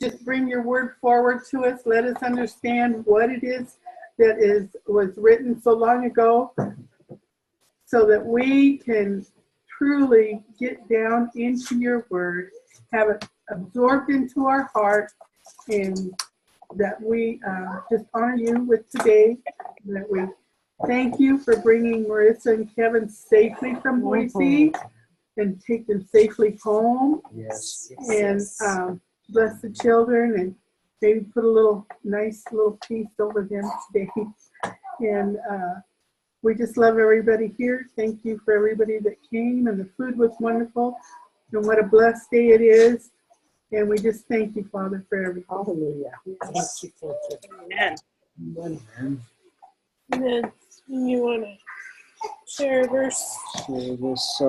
just bring your word forward to us. Let us understand what it is that was written so long ago, so that we can truly get down into your word, have it absorbed into our heart, and that we just honor you with today, that we thank you for bringing Marissa and Kevin safely from Boise and take them safely home. Yes. And bless the children and maybe put a nice little piece over them today. And we just love everybody here. Thank you for everybody that came, and the food was wonderful. And what a blessed day it is. And we just thank you, Father, for everything. Hallelujah. Thank you. Amen. Amen. And then you want to share a verse? So this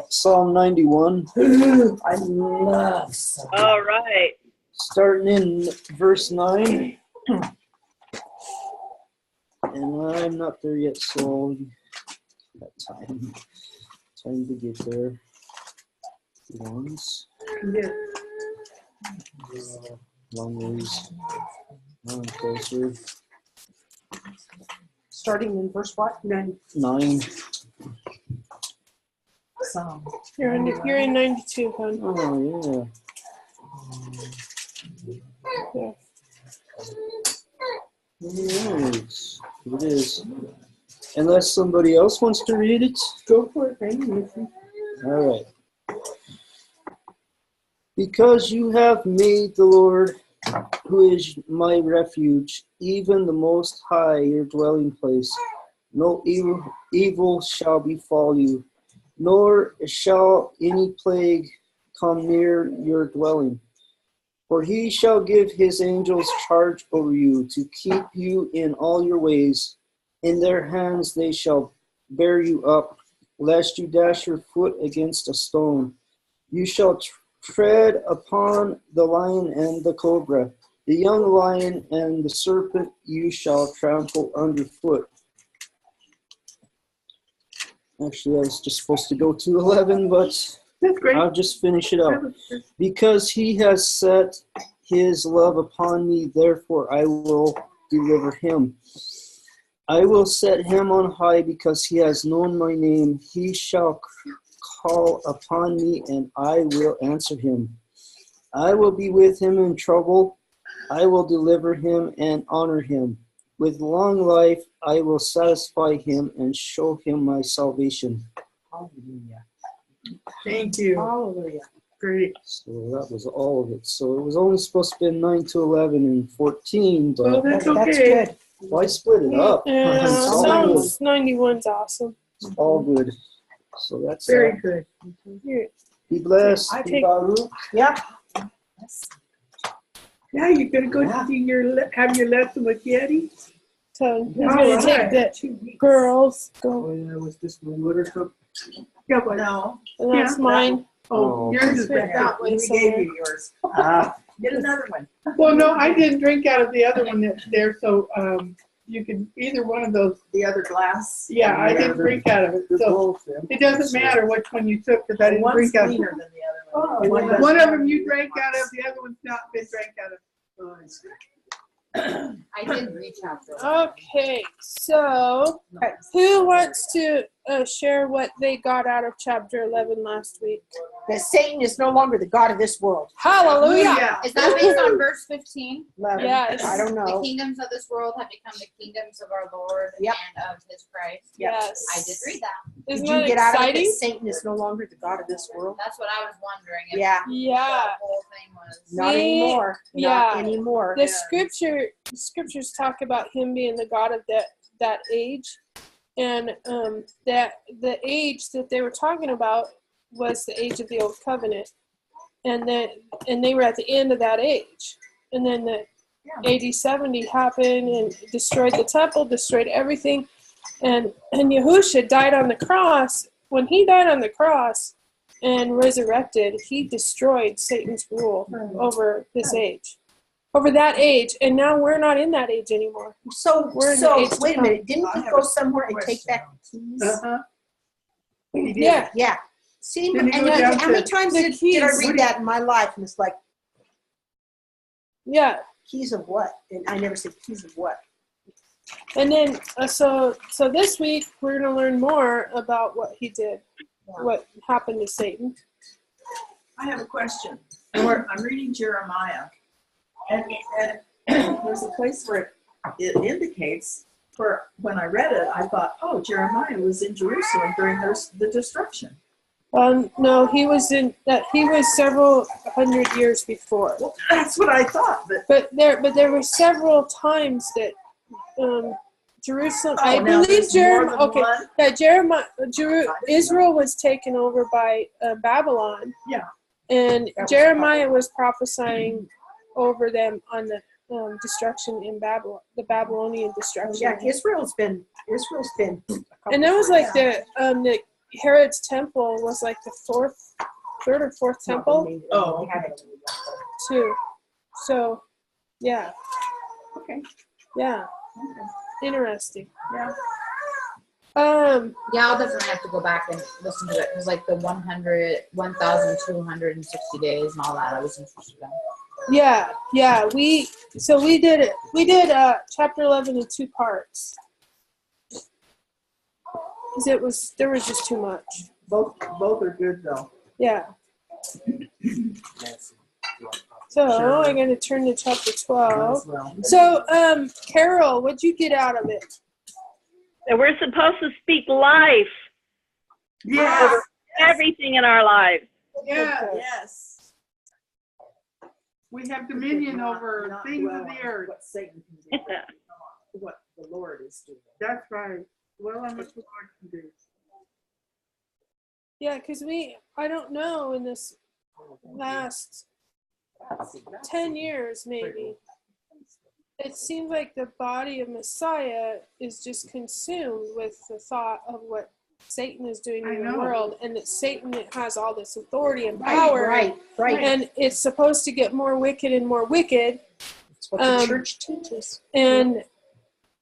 Psalm 91. I love Psalm. All right. Starting in verse 9. And I'm not there yet, so got time to get there. Once. Yeah. Long ways. Long closer. Starting in verse what? 9. 9. Psalm. You're in 92, hon. Oh, Yeah. Yes, it is. Unless somebody else wants to read it. Go for it, thank you. All right. Because you have made the Lord, who is my refuge, even the Most High, your dwelling place, no evil shall befall you, nor shall any plague come near your dwelling. For he shall give his angels charge over you, to keep you in all your ways. In their hands they shall bear you up, lest you dash your foot against a stone. You shall tread upon the lion and the cobra, the young lion and the serpent you shall trample underfoot. Actually, I was just supposed to go to 11, but That's great. I'll just finish it up. Because he has set his love upon me, therefore I will deliver him. I will set him on high because he has known my name. He shall call upon me, and I will answer him. I will be with him in trouble. I will deliver him and honor him. With long life I will satisfy him and show him my salvation. Hallelujah. Thank you. Hallelujah. Great. So that was all of it. So it was only supposed to be 9 to 11 and 14, but Well, that's okay. That's good. why split it up? Yeah, It's all good. Psalms 91's awesome. It's all good. So that's Very good. Here, Be blessed. I Be take- Baruch. Yeah. Yeah, you're gonna go to have your lesson with Yeti. so he's All going to right. take the girls. Go. Oh, yeah, was this one literature? Yeah, but No. And that's Yeah. mine. Oh, yours is Put better. that way We somewhere. gave you yours. Get another one. Well, no, I didn't drink out of the other one that's there, so you can either one of those. The other glass. Yeah, I didn't drink out of it, They're so both them. it doesn't matter which one you took because I didn't One's drink out of cleaner it. than the other one. Oh, one of them you drank out of, the other one's not been drank out of. I did reach out to her. Okay, so who wants to share what they got out of chapter 11 last week? That Satan is no longer the God of this world. Hallelujah! Yeah. Is that based on verse 15? 11. Yes. I don't The know. kingdoms of this world have become the kingdoms of our Lord Yep. and of his Christ. Yes. I did read that. Isn't Did you that get out of it exciting? that Satan is no longer the God of this world? That's what I was wondering. If Yeah. Yeah. The whole thing was. Not See? anymore. Yeah. Not anymore. The scriptures talk about him being the God of that age, and that the age that they were talking about was the age of the old covenant, and they were at the end of that age, and then the AD 70 happened and destroyed the temple, destroyed everything, and Yahushua died on the cross. When he died on the cross and resurrected, he destroyed Satan's rule over this age. Over that age, and now we're not in that age anymore. So We're in the age to wait a come. minute. Didn't he go somewhere and take back the keys? Uh-huh. He did. Yeah, Yeah. See, Then and he goes down how many to times the did I keys. read that in my life? And it's like, Yeah. Keys of what? And I never said keys of what. And then, so this week we're going to learn more about what he did, what happened to Satan. I have a question. I'm reading Jeremiah, and there's a place where it indicates, where when I read it, I thought, oh, Jeremiah was in Jerusalem during the destruction. No, he was several hundred years before. Well, that's what I thought. But there were several times that Jerusalem. I now believe there's more than Okay, one? that Israel was taken over by Babylon. Yeah. And That was Jeremiah was prophesying over them on the destruction in Babylon, the Babylonian destruction. Yeah, Israel's been. And that was like the Herod's temple was like the third or fourth temple Oh, okay. too. So, yeah, Okay. yeah, interesting. Yeah. Y'all definitely have to go back and listen to it because like the 1,260 days and all that I was interested in. Yeah. We did it. We did chapter 11 in 2 parts. Because there was just too much. Both are good though. Yeah. So I'm going to turn to chapter 12. As well. So, Carol, what'd you get out of it? That we're supposed to speak life Yes. over everything in our lives. Yes. Yes. We have dominion Not- over not things dwell of the on earth. What Satan can do. What the Lord is doing. That's right. Well, on what the Lord can do. Yeah, because I don't know, in this last 10 years maybe, it seems like the body of Messiah is just consumed with the thought of what Satan is doing I in the know. world, and that Satan has all this authority and power, Right. and it's supposed to get more wicked and more wicked, That's what the church teaches. and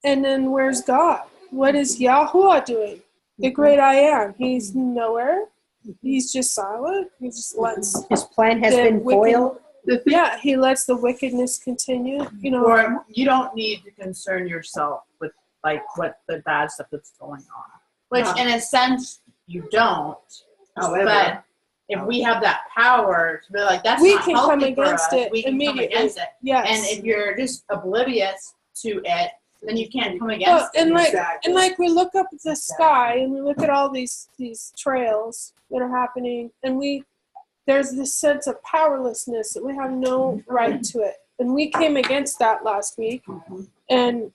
then where's God? What is Yahuah doing? The great I am. He's nowhere. He's just silent. He just lets His plan has the been foiled. Yeah, he lets the wickedness continue. You know, Or you don't need to concern yourself with like what the bad stuff that's going on. Which in a sense you don't. However, But if we have that power to be like that's We not can come healthy for against us, it we can immediately. come against it. yes. And if you're just oblivious to it, then you can't come Well, against it. exactly. and like we look up at the sky and we look at all these trails that are happening, and there's this sense of powerlessness that we have no right to it, and we came against that last week, and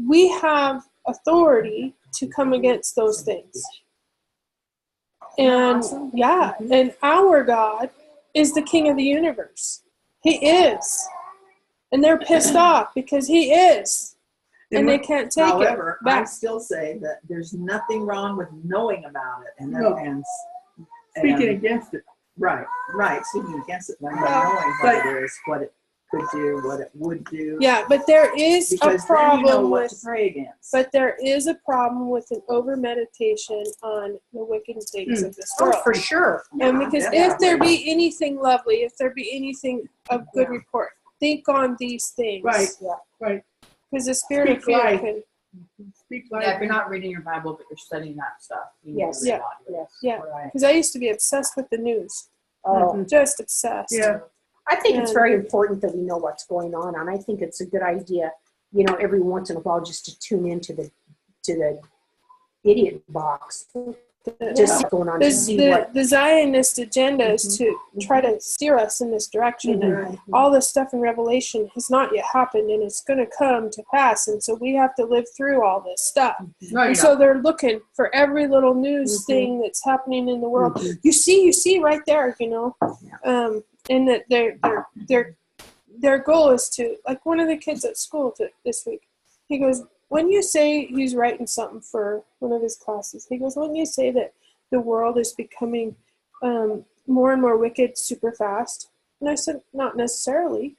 we have authority to come against those things. And and our God is the King of the universe. He is, and they're pissed off because he is. And they can't take However, it back. I still say that there's nothing wrong with knowing about it and No. Speaking against it. right, speaking against it, and Well, knowing what it is, what it could do, what it would do. Yeah, but there is Because a then you know problem what with. to pray against. But there is a problem with an over meditation on the wicked things of this Oh, world. for sure. And because Yeah, if there be anything lovely, if there be anything of good report, think on these things. Right. Yeah. Right. Because the spirit of Speak fear life. can. Speak Yeah, if you're not reading your Bible but you're studying that stuff, you Yes. need to read Yeah. a lot of it. Yes. Yeah. Right. Because I used to be obsessed with the news. Oh, Just obsessed. Yeah. I think it's And- very important that we know what's going on, and I think it's a good idea, every once in a while just to tune into the idiot box, just what's going on to see what. The Zionist agenda is to try to steer us in this direction. And all this stuff in Revelation has not yet happened, and it's going to come to pass. And so we have to live through all this stuff. No, you And so they're looking for every little news thing that's happening in the world. You see right there, and that their goal is to, like one of the kids at school this week, he goes, when you say, he's writing something for one of his classes, he goes, when you say that the world is becoming more and more wicked super fast, and I said, not necessarily.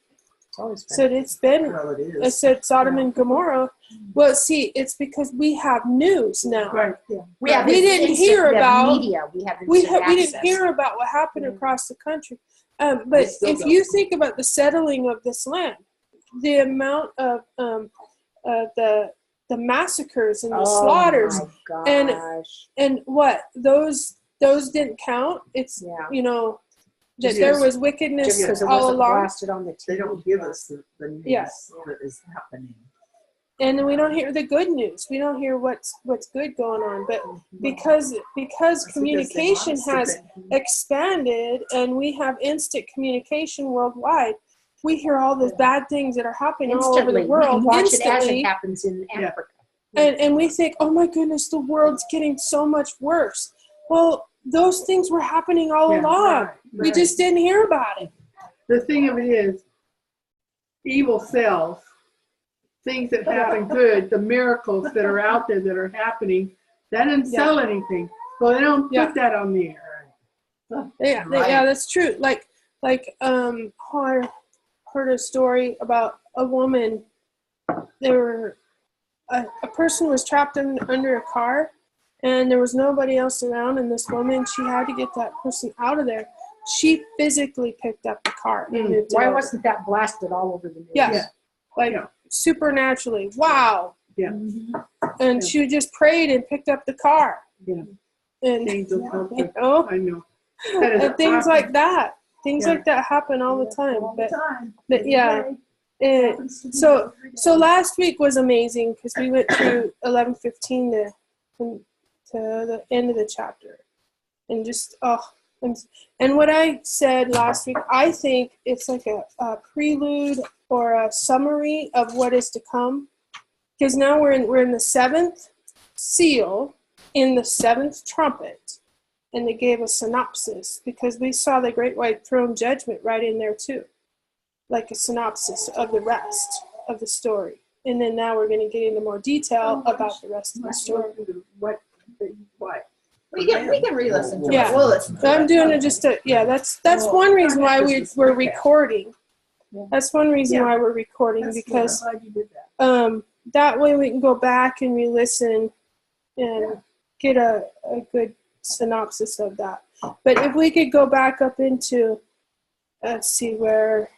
It's always I said, it's been, Well, it is. I said, Sodom and Gomorrah. Well, see, it's because we have news now. Right. We have We didn't hear we have about- media. We have We instant didn't access. hear about what happened across the country. But still if don't. you think about the settling of this land, the amount of the massacres and the slaughters, my and gosh. and what those didn't count. It's Yeah. you know that Just there because- was wickedness Just because it all wasn't along, blasted on the TV. They don't give us the news Yeah. that is happening. and then we don't hear the good news. We don't hear what's good going on. But because That's communication because they want us has to think. expanded and we have instant communication worldwide, we hear all the bad things that are happening all over Instantly. the We can world watch it as instantly. it happens in Yeah. Africa. And we think, oh my goodness, the world's getting so much worse. Well, those things were happening all Yeah, along. We right. just didn't hear about it. The thing of it is, evil sells. Things that happen good, the miracles that are out there that are happening, that doesn't sell anything. Well, they don't put Yeah. that on the air. Yeah, Right. yeah, that's true. Like I heard a story about a woman. There were a person was trapped under a car, and there was nobody else around. And this woman, she had to get that person out of there. She physically picked up the car and moved it Why over. wasn't that blasted all over the news? Yeah. Like Yeah. supernaturally. Wow. Yeah. And she just prayed and picked up the car. Yeah. And Angels help you us. know, I know. That is and things awesome. like that. Things Yeah. like that happen all the time. All the But time. but Every yeah. day. It, Happens to me so every day. so last week was amazing because we went through 11:15 to the end of the chapter, and just and what I said last week, I think it's like a prelude or a summary of what is to come, because now we're in the seventh seal, in the seventh trumpet, and they gave a synopsis because we saw the great white throne judgment right in there too, like a synopsis of the rest of the story. And then now we're going to get into more detail about the rest of the story. What? We can re-listen to Yeah. it. We'll listen So to I'm it. doing it just to, that's one reason why we're recording. That's one reason why we're recording, That's because good. I'm glad you did that. that way we can go back and re-listen and get a good synopsis of that. But if we could go back up into, let's see where,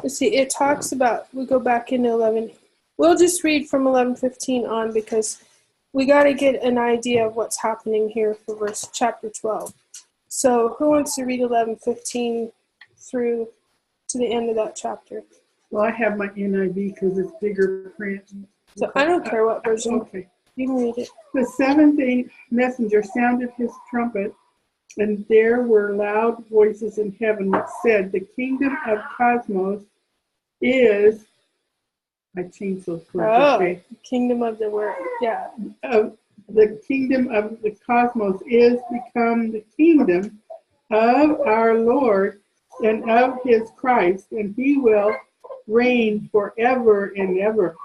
let's see, it talks about, we go back into 11. We'll just read from 11:15 on because we got to get an idea of what's happening here for chapter 12. So who wants to read 11:15 through to the end of that chapter? Well, I have my NIV because it's bigger print. So I don't care what version. Okay. You can read it. The seventh messenger sounded his trumpet, and there were loud voices in heaven that said, "The kingdom of cosmos is." I changed those words. Oh, Okay. kingdom of the word. Yeah. The kingdom of the cosmos is become the kingdom of our Lord and of his Christ, and he will reign forever and ever.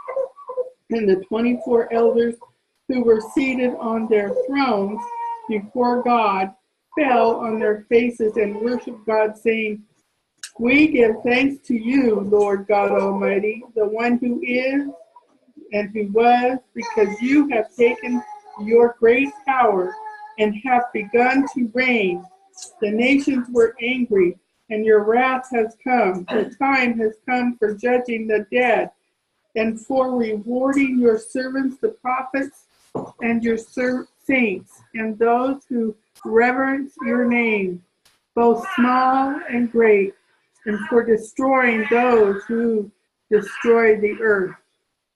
And the 24 elders who were seated on their thrones before God fell on their faces and worshiped God, saying, "We give thanks to you, Lord God Almighty, the one who is and who was, because you have taken your great power and have begun to reign. The nations were angry, and your wrath has come. The time has come for judging the dead and for rewarding your servants, the prophets, and your saints, and those who reverence your name, both small and great, and for destroying those who destroy the earth."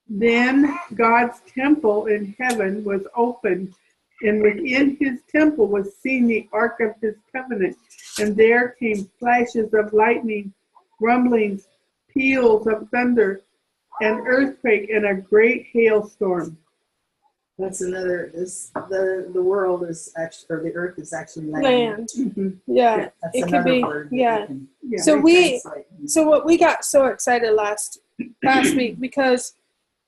Then God's temple in heaven was opened, and within his temple was seen the ark of his covenant. And there came flashes of lightning, rumblings, peals of thunder, an earthquake, and a great hailstorm. That's another. The world is actually, or the earth is actually Land. Mhm. Yeah. That's It could another be. word that Yeah. we can Yeah. So what we got so excited last week because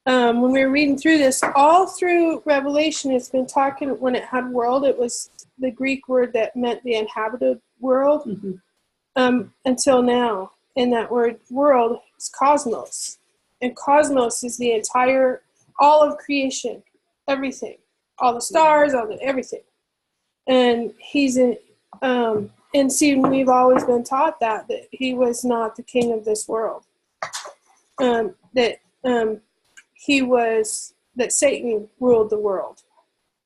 when we were reading through this, all through Revelation, it's been talking, when it had world, it was the Greek word that meant the inhabited world until now. And that word world is cosmos. And cosmos is the entire, all of creation, everything. all the stars, all the everything. And he's in, and see, we've always been taught that he was not the king of this world. That Satan ruled the world.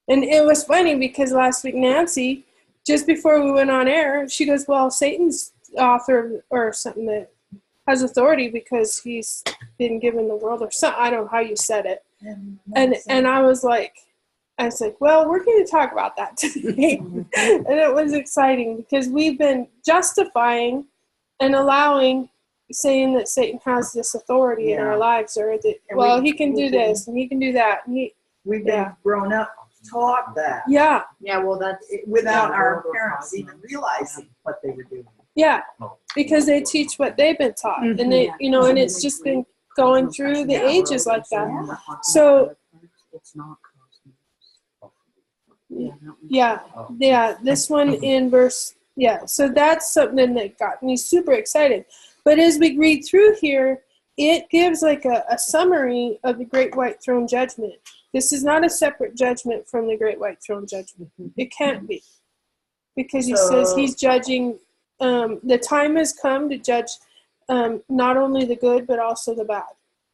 And it was funny because last week Nancy, just before we went on air, she goes, well, Satan's author or something that has authority because he's been given the world or something. I don't know how you said it. And I was like, well, we're going to talk about that today. And it was exciting because we've been justifying and allowing, saying that Satan has this authority in our lives, or that, well, he can do this and he can do that. And we've been grown up taught that. Yeah. Yeah, well, that's without our parents even realizing what they were doing. Yeah, because they teach what they've been taught, and they, and it's just been going through the ages like that. So, yeah, this one in verse, so that's something that got me super excited. But as we read through here, it gives like a summary of the Great White Throne Judgment. This is not a separate judgment from the Great White Throne Judgment. It can't be. Because he says he's judging, the time has come to judge not only the good, but also the bad.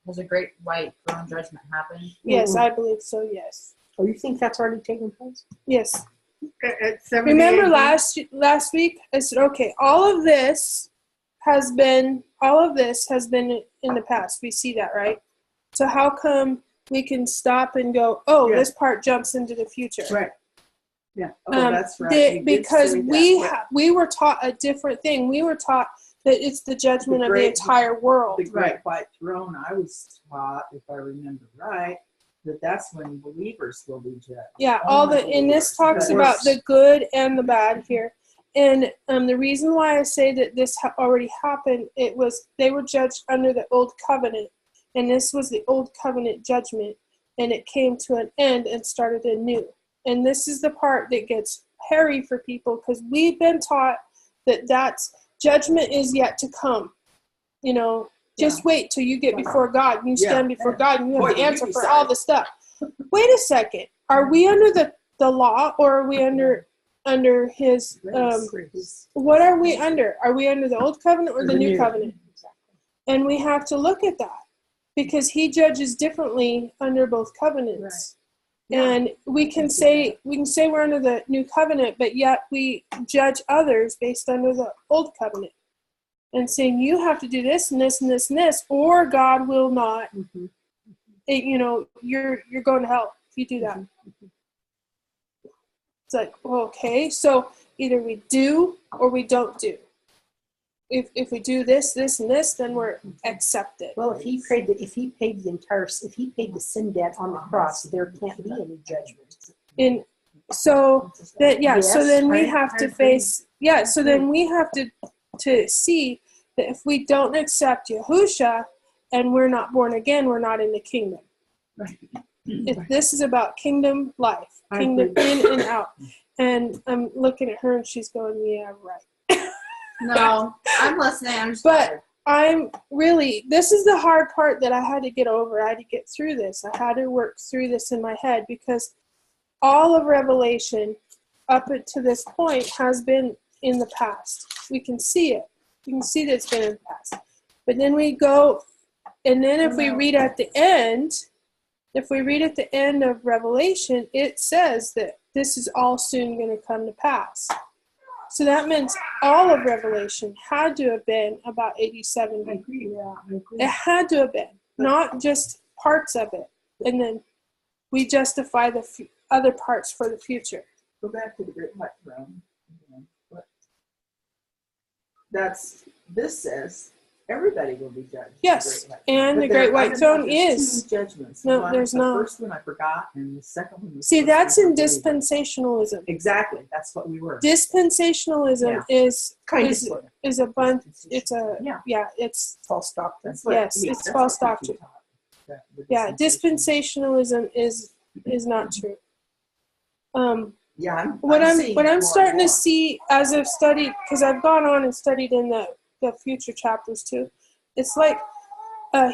Has a Great White Throne Judgment happened? Yes, I believe so, yes. Oh, you think that's already taken place? Yes. Remember last week, I said, okay, all of this has been in the past. We see that, right? So how come we can stop and go, this part jumps into the future? Right. Yeah. Oh, that's right. Because we were taught a different thing. We were taught that it's the judgment of the entire world. The Great White Throne, I was taught, if I remember right, that's when believers will be judged. Yeah, and this talks about the good and the bad here. And the reason why I say that this already happened, they were judged under the old covenant, and this was the old covenant judgment, and it came to an end and started anew. And this is the part that gets hairy for people because we've been taught that judgment is yet to come. Just wait till you get before God and you stand before God and you have the answer for all the stuff. Wait a second. Are we under the law, or are we under his what are we under? Are we under the old covenant or the new covenant? And we have to look at that because he judges differently under both covenants. Right. And we can say we're under the new covenant, but yet we judge others based under the old covenant. And saying you have to do this and this and this and this, or God will not. Mm-hmm. You're going to hell if you do that. Mm-hmm. It's like, okay, so either we do or we don't do. If we do this, and this, then we're accepted. Well, if he paid the sin debt on the cross, there can't be any judgment. So then we have to face. Yeah, so then we have to see that if we don't accept Yahushua and we're not born again, we're not in the kingdom. Right. This is about kingdom life, kingdom in and out. And I'm looking at her and she's going, yeah, right. No, I'm listening. But this is the hard part that I had to get over. I had to get through this. I had to work through this in my head because all of Revelation up to this point has been in the past. We can see it. You can see that it's been in the past. But then we go, and then if we read at the end of Revelation, it says that this is all soon going to come to pass. So that means all of Revelation had to have been about 87. I agree. It had to have been, not just parts of it. And then we justify the other parts for the future. Go back to the Great White Throne. This says everybody will be judged. Yes, and the Great White Throne is. Two judgments. No, there's not. The first one I forgot, and the second one was. See, that's in dispensationalism. Exactly, that's what we were. Dispensationalism is a bunch. It's it's false doctrine. It's false doctrine. Yeah, dispensationalism is not true. What I'm starting to see as I've studied, because I've gone on and studied in the future chapters too, it's like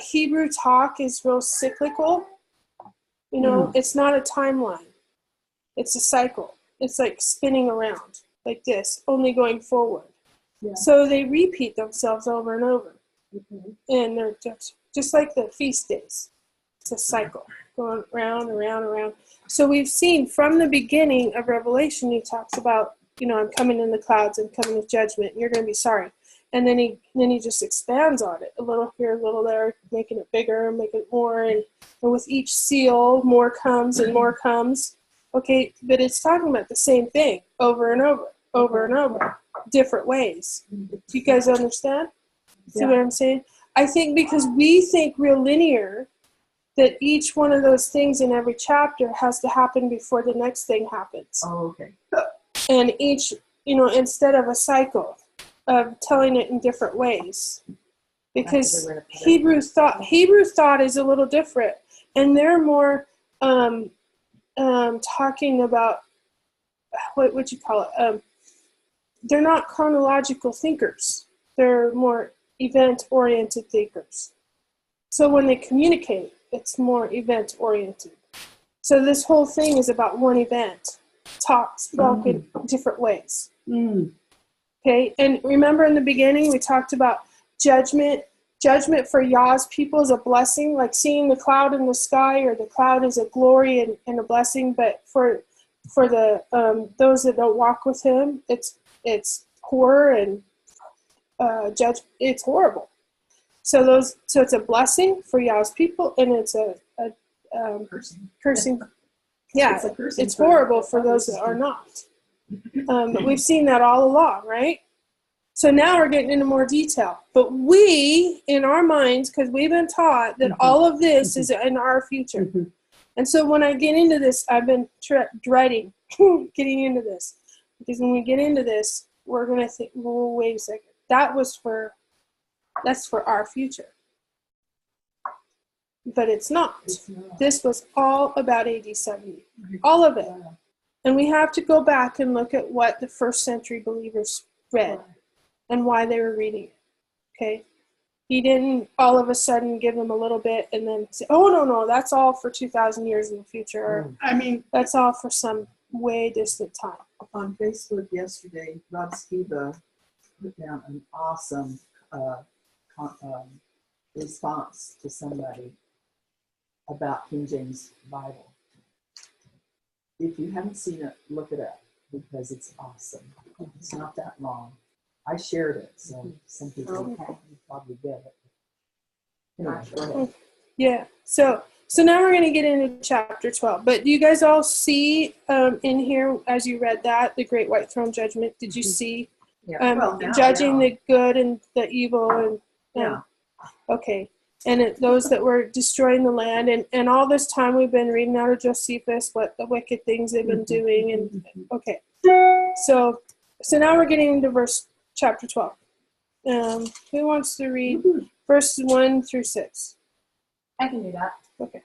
Hebrew talk is real cyclical. It's not a timeline. It's a cycle. It's like spinning around like this, only going forward. Yeah. So they repeat themselves over and over. Mhm. And they're just like the feast days. It's a cycle going round, around, around. So we've seen from the beginning of Revelation, he talks about, I'm coming in the clouds, I'm coming with judgment, and you're going to be sorry. And then he just expands on it, a little here, a little there, making it bigger, making it more. And with each seal, more comes and more comes. Okay, but it's talking about the same thing over and over, over and over, different ways. Do you guys understand? See what I'm saying? I think because we think real linear, that each one of those things in every chapter has to happen before the next thing happens. Oh, okay. And each, instead of a cycle of telling it in different ways. Because Hebrew thought is a little different. And they're more talking about, what would you call it? They're not chronological thinkers. They're more event-oriented thinkers. So when they communicate, it's more event-oriented. So this whole thing is about one event, spoken different ways. Okay, and remember in the beginning we talked about judgment. Judgment for Yah's people is a blessing, like seeing the cloud in the sky, or the cloud is a glory and a blessing. But for the those that don't walk with Him, it's horror and judge. It's horrible. So it's a blessing for Yah's people, and it's a cursing. Yeah, It's a cursing it's horrible for those that are not. But we've seen that all along, right? So now we're getting into more detail. But we, in our minds, because we've been taught that all of this is in our future. And so when I get into this, I've been dreading getting into this. Because when we get into this, we're going to think, well, wait a second. That's for our future. But it's not. This was all about AD 70. All of it. And we have to go back and look at what the first century believers read and why they were reading it. Okay? He didn't all of a sudden give them a little bit and then say, oh, no, that's all for 2,000 years in the future. Or, that's all for some way distant time. On Facebook yesterday, Rob Skiba put down an awesome response to somebody about King James Bible. If you haven't seen it, look it up because it's awesome. It's not that long. I shared it, so some people probably get it. Anyway, go ahead. Yeah. So now we're going to get into chapter 12. But do you guys all see in here, as you read that, the Great White Throne Judgment? Did you see judging the good and the evil? And okay. And those that were destroying the land. And all this time we've been reading out of Josephus, what the wicked things they've been doing. And okay. So now we're getting into chapter 12. Who wants to read verses 1 through 6? I can do that. Okay.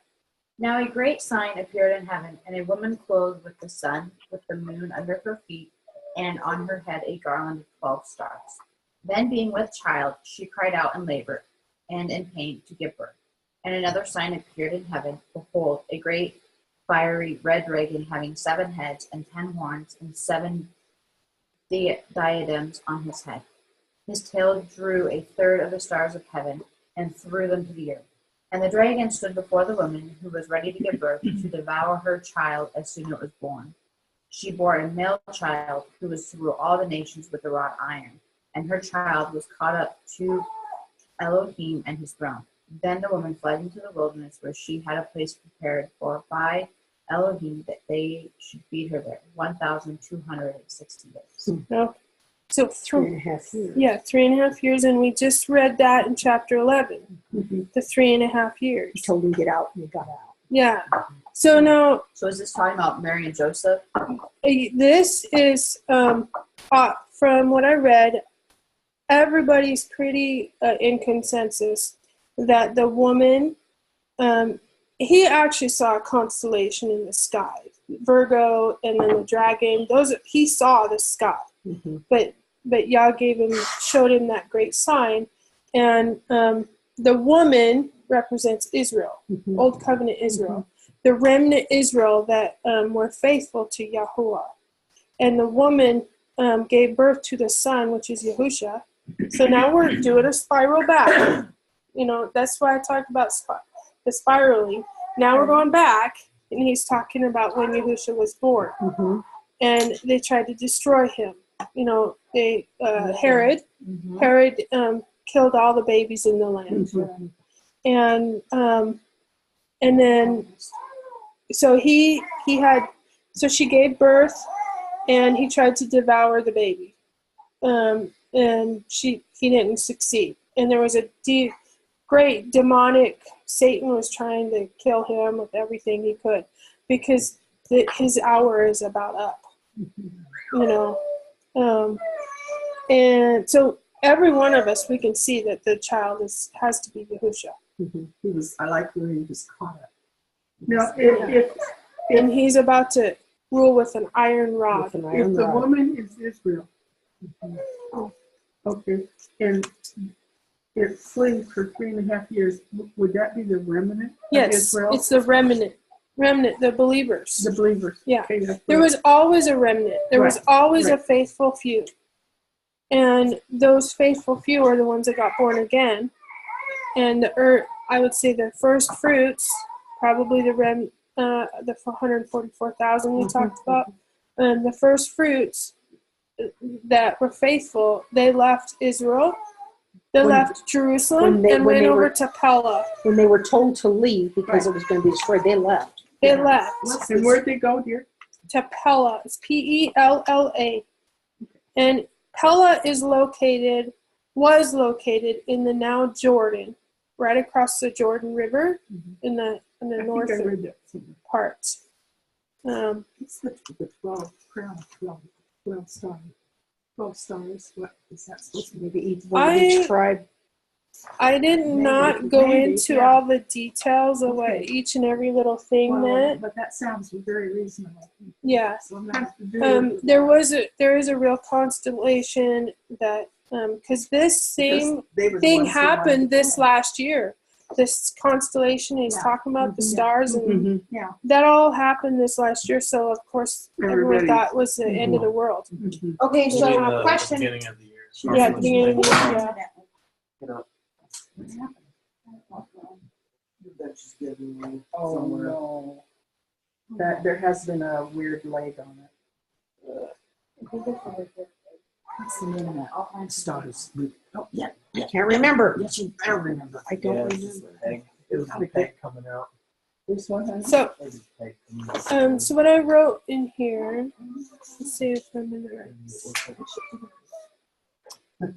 Now a great sign appeared in heaven, and a woman clothed with the sun, with the moon under her feet, and on her head a garland of 12 stars. Then being with child, she cried out in labor and in pain to give birth. And another sign appeared in heaven. Behold, a great fiery red dragon having 7 heads and 10 horns and 7 diadems on his head. His tail drew a third of the stars of heaven and threw them to the earth. And the dragon stood before the woman who was ready to give birth to devour her child as soon as it was born. She bore a male child who was to rule all the nations with a wrought iron, and her child was caught up to Elohim and his throne. Then the woman fled into the wilderness, where she had a place prepared for by Elohim that they should feed her there 1,260 days. No. So 3.5 years. Yeah, 3.5 years, and we just read that in chapter 11. The 3.5 years. He told him to get out, and he got out. Yeah. So now. So is this talking about Mary and Joseph? This is from what I read. Everybody's pretty in consensus that the woman, he actually saw a constellation in the sky, Virgo, and then the dragon. He saw the sky, but Yah showed him that great sign, and the woman represents Israel, Old Covenant Israel. the remnant Israel that were faithful to Yahuah. And the woman gave birth to the son, which is Yahusha. So now we're doing a spiral back. That's why I talked about the spiraling. Now we're going back, and he's talking about when Yahusha was born. Mm-hmm. And they tried to destroy him. Herod killed all the babies in the land. Mm-hmm. And then, so she gave birth, and he tried to devour the baby. And he didn't succeed. And there was a great demonic, Satan was trying to kill him with everything he could, because his hour is about up. And so every one of us, we can see that the child has to be Yahusha. Mm-hmm. I like where he was caught up. Now, And he's about to rule with an iron rod. if the woman is Israel, okay, and it's slaves for 3.5 years, would that be the remnant of Yes, Israel? it's the remnant, the believers. The believers. Yeah. Okay, that's There right. was always a remnant. There was always a faithful few. And those faithful few are the ones that got born again. And I would say the first fruits, probably the 144,000 we talked about, and the first fruits that were faithful, they left Israel. They left Jerusalem and went over to Pella. When they were told to leave because it was going to be destroyed, they left. They left. And where'd they go, dear? To Pella. It's Pella. And Pella was located in the now Jordan, right across the Jordan River in the northern part. It's the 12 crown, 12 stars. 12 stars. What is that supposed to be? Maybe one of each tribe. I did not go into all the details of what each and every little thing meant. But that sounds very reasonable. Yeah. So I'm not- There is a real constellation that because this same They were the thing ones who happened wanted to this go. last year. This constellation he's talking about, the stars, and Yeah. that all happened this last year. So of course everyone Everybody- thought it was the end of the world. Okay, so the question. beginning of the year. Yeah, beginning of the year, yeah. What happened? Oh, no. That there has been a weird leg on it. What's the name of that? Stars. Oh, yeah. I can't remember. Yes, you better remember. I don't remember. It was the peg coming out. This one has So It was the peg coming out. so what I wrote in here, let's see if I'm in the right.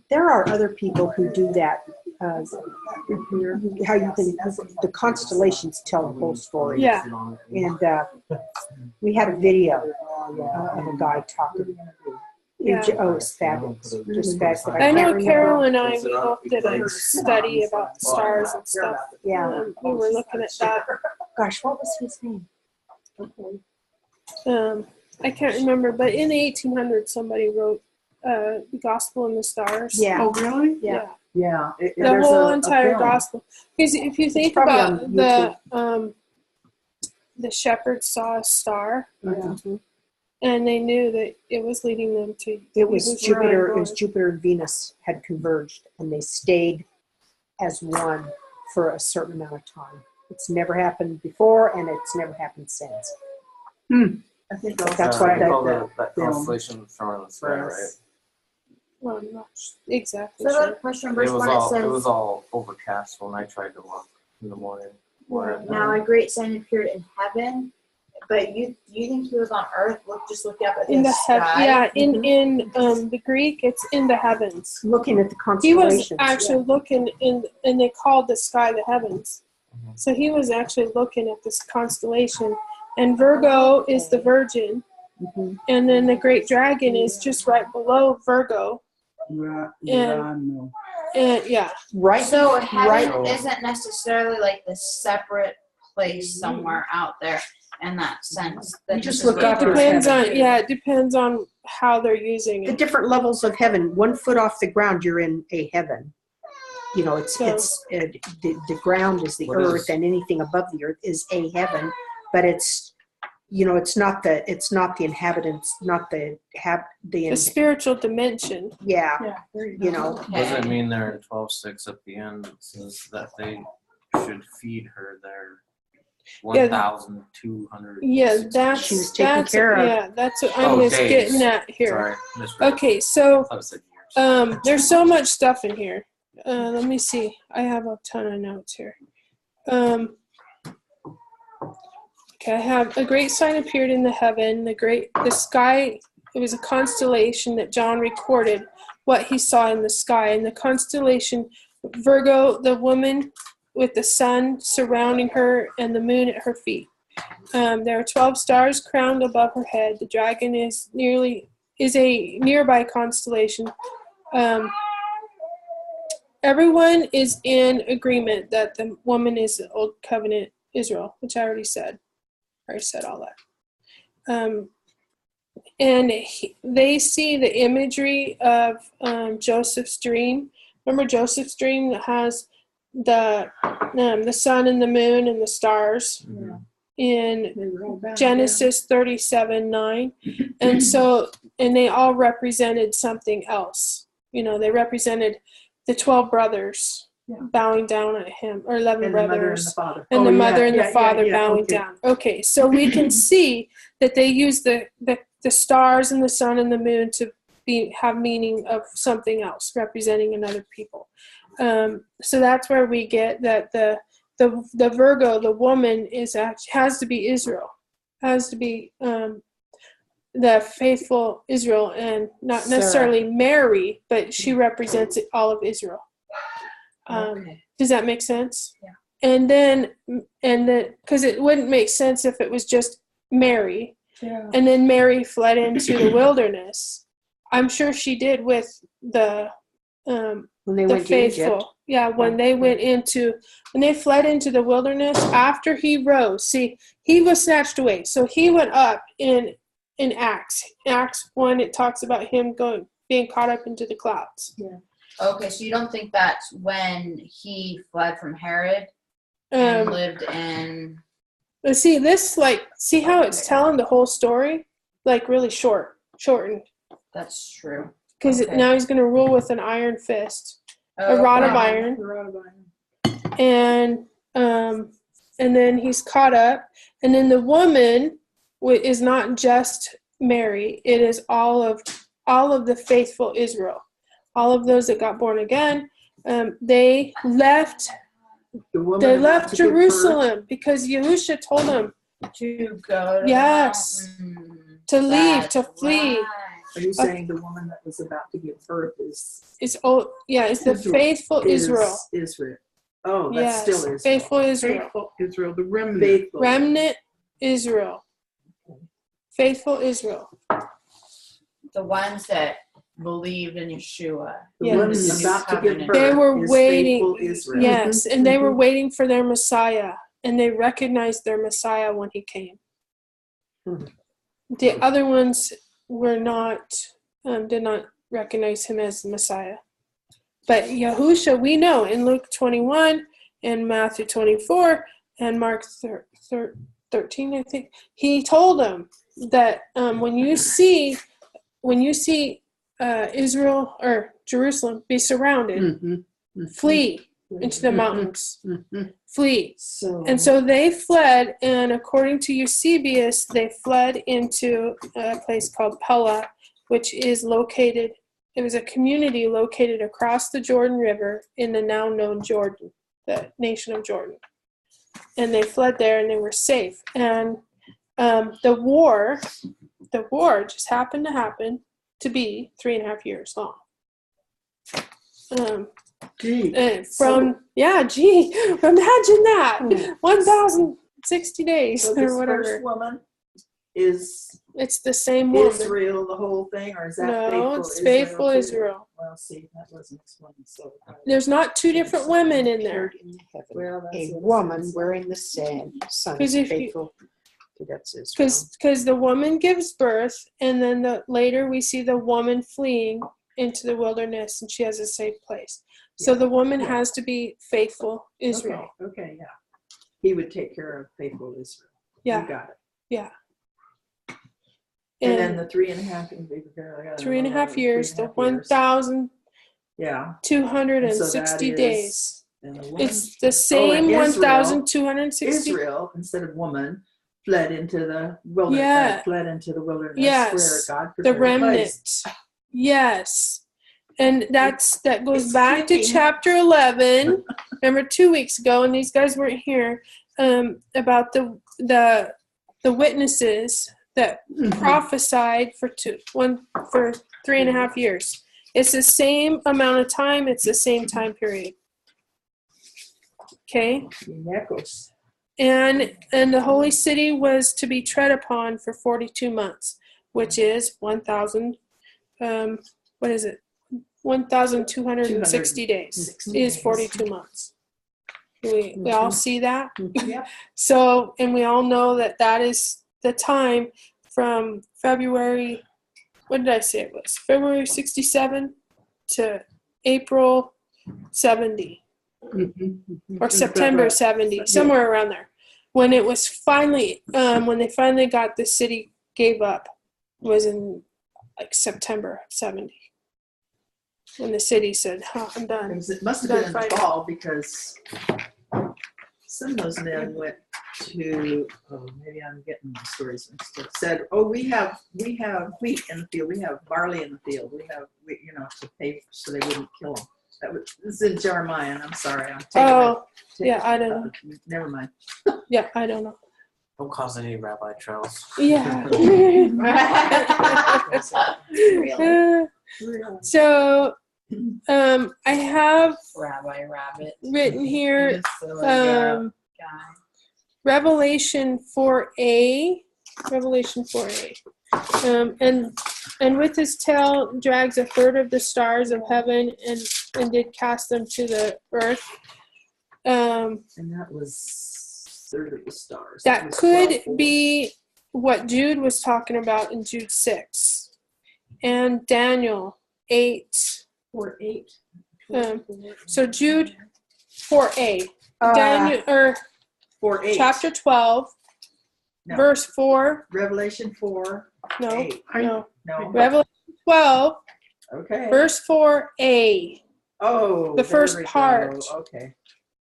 There are other people who do that. How you can the constellations tell the whole story. Yeah. And we had a video of a guy talking. Yeah. It's fabulous. Just fabulous. I know can't Carol remember. and I, we both did a study about the stars and stuff. Yeah. We were looking at that. Gosh, what was his name? I can't remember, but in the 1800s, somebody wrote the Gospel in the Stars. Yeah. Oh, really? Yeah. Yeah. The whole entire gospel. Because if you think probably about on the shepherds saw a star, Mm-hmm. and they knew that it was leading them to. It was Yahushua Jupiter. and It was Jupiter and Venus had converged, and they stayed as one for a certain amount of time. It's never happened before, and it's never happened since. I think That's why they call that that constellation from the sky, right? Well, I'm not exactly So I got a sure. question, It verse 1, it was says, all overcast when I tried to walk in the morning. now a great sign appeared in heaven, but you think he was on earth? Just look up at In the sky. yeah, in the Greek, it's in the heavens. Looking at the He constellations. was actually looking in, and they called the sky the heavens. So he was actually looking at this constellation, and Virgo is the Virgin, and then the Great Dragon is just right below Virgo. And yeah, right. So heaven Right. isn't necessarily like this separate place somewhere out there in that sense. You just This is look what up it and we're- depends on it depends on how they're using The it. different levels of heaven. 1 foot off the ground, you're in a heaven. You know, the ground is the What earth, is- and anything above the earth is a heaven. but it's, it's not the inhabitants, not the spiritual dimension. Yeah, Doesn't mean there in 12:6 at the end it says that they should feed her their 1,200. Yeah, She was taken care of. Yeah, that's what I was days. getting at here. Sorry, misread. Okay, so I said years. there's so much stuff in here. Let me see. I have a ton of notes here. Okay, I have a great sign appeared in the heaven. The sky. It was a constellation that John recorded what he saw in the sky. And the constellation Virgo, the woman with the sun surrounding her and the moon at her feet. There are 12 stars crowned above her head. The dragon is a nearby constellation. Everyone is in agreement that the woman is the Old Covenant Israel, which I already said. I already said all that. And they see the imagery of Joseph's dream. Remember Joseph's dream that has the sun and the moon and the stars in Genesis 37:9, and they all represented something else. They represented the 12 brothers bowing down at him, or 11 brothers, and the mother and the father bowing down. Okay, so we can see that they use the stars and the sun and the moon to have meaning of something else, representing another people. So that's where we get that the Virgo, the woman, has to be Israel, has to be the faithful Israel, and not necessarily Mary, but she represents all of Israel. Does that make sense? Yeah. And then because it wouldn't make sense if it was just Mary, and then Mary fled into the wilderness. I'm sure she did with the when they the went faithful. to Egypt. Yeah, when they fled into the wilderness after he rose. See, he was snatched away. So he went up in Acts 1. It talks about him being caught up into the clouds. Yeah. Okay, so you don't think that's when he fled from Herod and lived in... See how it's telling the whole story? Really shortened. That's true. Because now he's going to rule with an iron fist. A rod of iron. And then he's caught up. And then the woman is not just Mary. It is all of the faithful Israel. All of those that got born again. They left Jerusalem because Yahushua told them to go to to leave, to flee. Right. Are you saying the woman that was about to give birth is the faithful Israel. Israel. Oh, that's still Israel. Faithful Israel. Faithful Israel, the remnant. Remnant Israel. Faithful Israel. The ones that believed in Yeshua. The woman about to give birth. They were waiting. Israel. Yes, and they were waiting for their Messiah, and they recognized their Messiah when he came. The other ones were not, did not recognize him as the Messiah. But Yahushua, we know in Luke 21 and Matthew 24 and Mark 13, I think, he told them that when you see Israel or Jerusalem be surrounded, flee into the mountains. Flee. So they fled, and according to Eusebius, they fled into a place called Pella, which is located, it was a community located across the Jordan River in the now known Jordan, the nation of Jordan. And they fled there and they were safe. And the war just happened to be 3.5 years long. Imagine that. 1,060 days So or whatever. First woman is It's the same woman. Israel, the whole thing, or is that No, it's faithful Israel. Well, see, that wasn't explained. So There's not two different women in there. well, that's A what it woman says. wearing the sun. Because if you- Faithful. That's Israel. Because the woman gives birth, and then later we see the woman fleeing into the wilderness, and she has a safe place. So the woman has to be faithful Israel. Okay, yeah. He would take care of faithful Israel. Yeah. You got it. Yeah. And then the 3.5 years, the 1,260 days. It's the same 1,260. Israel, instead of woman, fled into the wilderness. Yeah. Fled into the wilderness. Yes. Where God The prepared a remnant. place. Yes. And that goes It's back to tricky. chapter 11. Remember 2 weeks ago, and these guys weren't here, about the witnesses that prophesied for 3.5 years. It's the same amount of time. It's the same time period. Okay. And the holy city was to be tread upon for 42 months, which is 1,000. What is it? 1,260 days is 42 months. We all see that. Yep. So, and we all know that is the time from February. What did I say it was? February 67 to April 70 or September 70, somewhere around there. When it was finally, when they finally got the city gave up, was in like September 70. When the city said, I'm done. It must have been in the fall, because some of those men went to, maybe I'm getting the stories mixed up, said, we have wheat in the field, we have barley in the field, we have, to pay so they wouldn't kill them. This is in Jeremiah, and I'm sorry. I'm taking I don't know. Never mind. Yeah, I don't know. Don't cause any rabbi trials. Yeah. Really? So, I have Rabbi Rabbit. written here, Guy. Revelation 4a. And with his tail drags a third of the stars of heaven and did cast them to the earth. And that was third of the stars. That could be what Jude was talking about in Jude 6 and Daniel 8. Or 8. So Jude 4a, Daniel, or 4:8. chapter 12, No. verse 4. Revelation 4. No, 8. no. No. Revelation 12, Okay. verse 4a. Oh, the there first we go. part. Okay.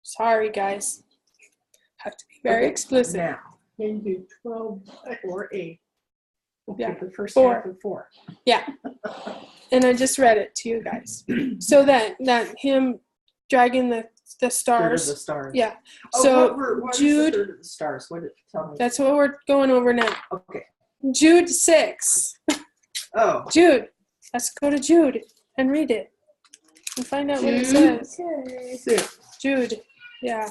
Sorry, guys. Have to be very Okay, explicit. Now, Into 12 or 8. Okay, Yeah, the first 4. half of 4. Yeah. And I just read it to you guys. So that him dragging the third of stars. the stars. Yeah. Oh, So what is Jude, the third of the stars? What did it tell me? that's what we're going over now. Okay. Jude 6. Oh. Jude. Let's go to Jude and read it and find out what it says. Okay. 6. Jude. Yeah.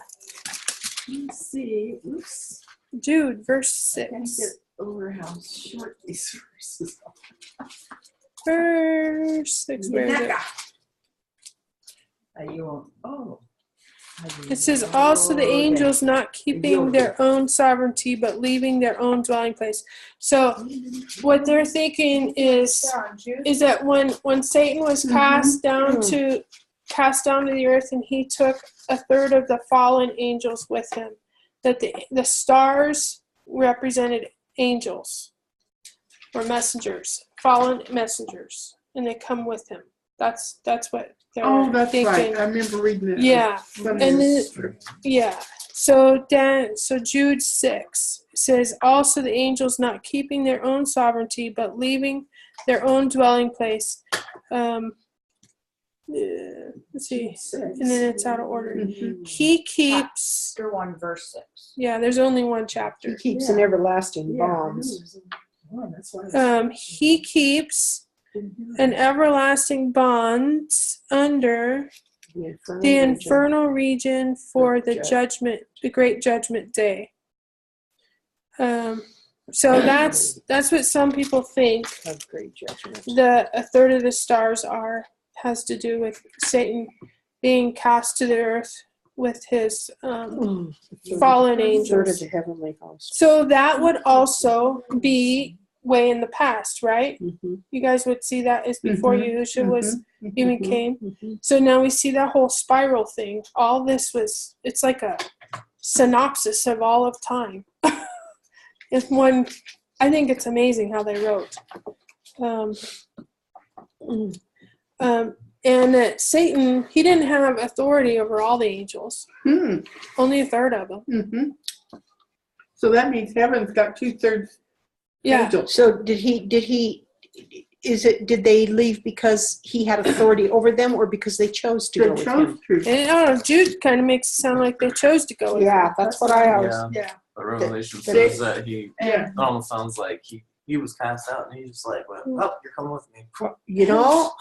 Let's see. Oops. Jude, verse I can't 6. get over how short these verses are. Verse 6. Where is it? You won't. Oh. It says, also the angels not keeping their own sovereignty, but leaving their own dwelling place. So what they're thinking is that when Satan was cast down to the earth, and he took a third of the fallen angels with him, that the stars represented angels or messengers, fallen messengers, and they come with him. That's what they're That's thinking. right. I remember reading it. Yeah. And then, yeah. So Jude 6 says, also the angels not keeping their own sovereignty, but leaving their own dwelling place. Let's see. And then it's out of order. He keeps. Chapter 1, verse 6. Yeah, there's only one chapter. He keeps an everlasting bonds. He keeps an everlasting bonds under the infernal region for the judgment, the great judgment day. So that's what some people think. Of great judgment. A third of the stars has to do with Satan being cast to the earth with his fallen angels. Third of the heavenly host. So that would also be way in the past, right? You guys would see that as before Yahushua was even came. So now we see that whole spiral thing. All this it's like a synopsis of all of time. If one, I think it's amazing how they wrote. And that Satan, he didn't have authority over all the angels. Only a third of them. Mm-hmm. So that means heaven's got 2/3 Yeah. angels. So did they leave because he had authority over them, or because they chose to go They with chose him? to. And I don't know, Jude kind of makes it sound like they chose to go with him. Yeah, that's what I always. Yeah. Yeah. But Revelation They- says that he Yeah. it almost sounds like he was cast out and he's just like, well, you're coming with me. You know,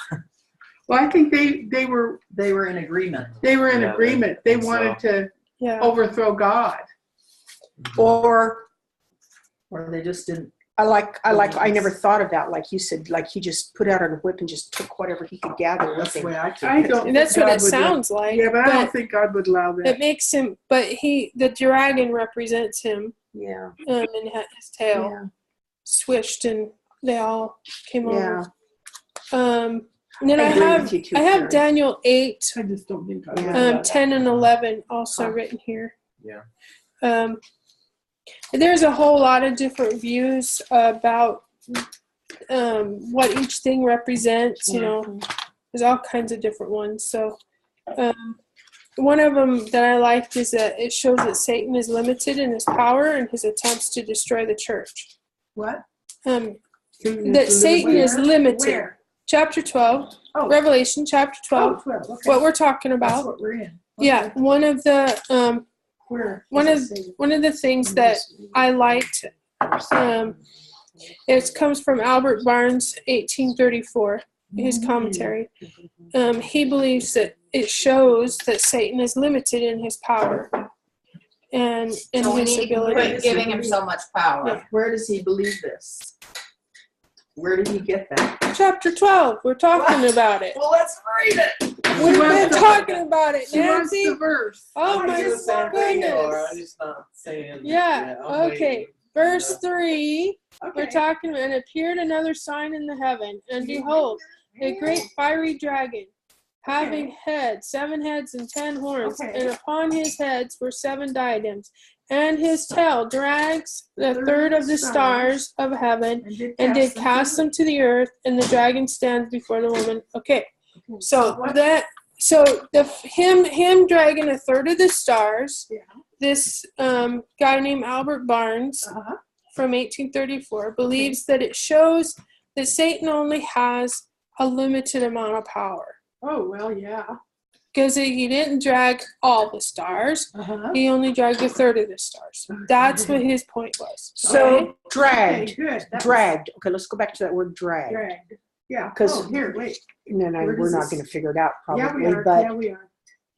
Well, I think they were in agreement. Yeah, agreement. They think so. wanted to Yeah. overthrow God. or Or they just didn't. I never thought of that. Like you said, like he just put out a whip and just took whatever he could gather with That's the him. way I took I it. don't. And that's think what God it would sounds like. Yeah, but I don't think God would allow that. it makes him, but the dragon represents him, Yeah. and his tail Yeah. swished, and they all came Yeah. over. And then I I agree have with you too, I have Karen. Daniel 8, I just don't think God would Yeah. allow that. 10 and 11 also written here. Yeah. There's a whole lot of different views about what each thing represents. You know, there's all kinds of different ones. So one of them that I liked is that it shows that Satan is limited in his power and his attempts to destroy the church. What? That Satan is limited. Where? Chapter 12, Oh. Revelation chapter 12. 12. Okay. What we're talking That's about. what we're in. Yeah, one of the Where? one of the things that I liked, it comes from Albert Barnes, 1834, his commentary. He believes that it shows that Satan is limited in his power and in So we his need to ability. quit giving him so much power. Yeah. Where does he believe this? Where did he get that? Chapter 12, we're talking about it. Well, let's read it. We've been talking about it, She wants Nancy. the verse. Oh I my just want goodness. I'm just not saying. Yeah, I'm okay. waiting. Verse 3, we're Okay. talking, and appeared another sign in the heaven, and behold, a great fiery dragon, having heads, 7 heads and 10 horns, Okay. and upon his heads were 7 diadems, and his tail drags the third of the stars of heaven, and did cast them to the earth, and the dragon stands before the woman. Okay, so him dragging a third of the stars. Yeah. This guy named Albert Barnes from 1834 believes that it shows that Satan only has a limited amount of power. Oh, well, yeah. Because he didn't drag all the stars. He only dragged a third of the stars. That's what his point was. So dragged. Okay, good. That was Dragged. Okay, let's go back to that word dragged. dragged. Yeah. 'Cause- Oh, here, wait. And then Where we're does not this- going to figure it out probably. Yeah, we are. But Yeah, we are.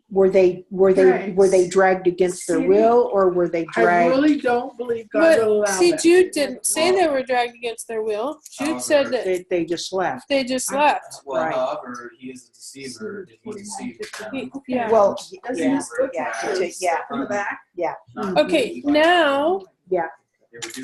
were they dragged against their See, will, or were they I dragged? really don't believe God will But allow see, that. Jude didn't say they were dragged against their will. Jude said that They just left. they just left. Well, Right. however, he is a deceiver. Did he deceive them? Yeah. Well, Does he yeah, just put yeah, that yeah. in the back? Okay, now, Yeah.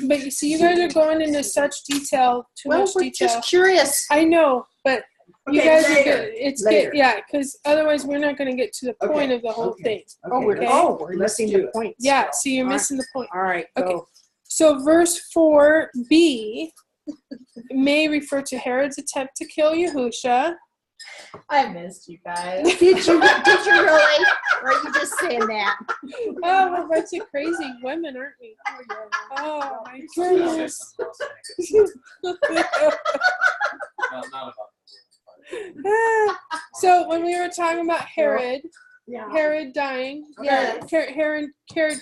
but you see, you guys are going into such detail, too Well, much we're detail. just curious. I know, but you Okay, guys are later. good. It's Later. good, yeah, because otherwise we're not going to get to the point Okay, of the whole okay. thing. We're Okay. Let's missing do the it. points. Yeah, so you're All right. missing the point. All right. Okay. Go. So verse 4b may refer to Herod's attempt to kill Yahusha. I missed you guys. Did you really? Or are you just saying that? Oh, we're a bunch of crazy women, aren't we? Oh, my goodness. Well, not about So when we were talking about Herod, Yeah. Herod dying, Yes. Herod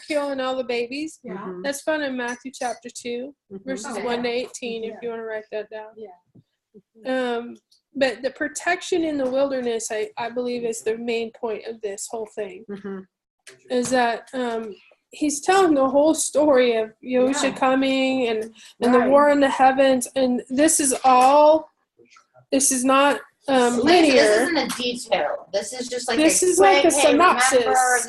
killing all the babies, Yeah. Mhm. that's found in Matthew chapter 2, verses Okay. 1 to 18, Yeah. if you want to write that down. Yeah. But the protection in the wilderness, I believe, is the main point of this whole thing. Mhm. Is that he's telling the whole story of Yahusha Yeah. coming and the Right. war in the heavens, and this is not This linear. isn't a detail. This is just like This a is quick, like a hey, synopsis. remember, this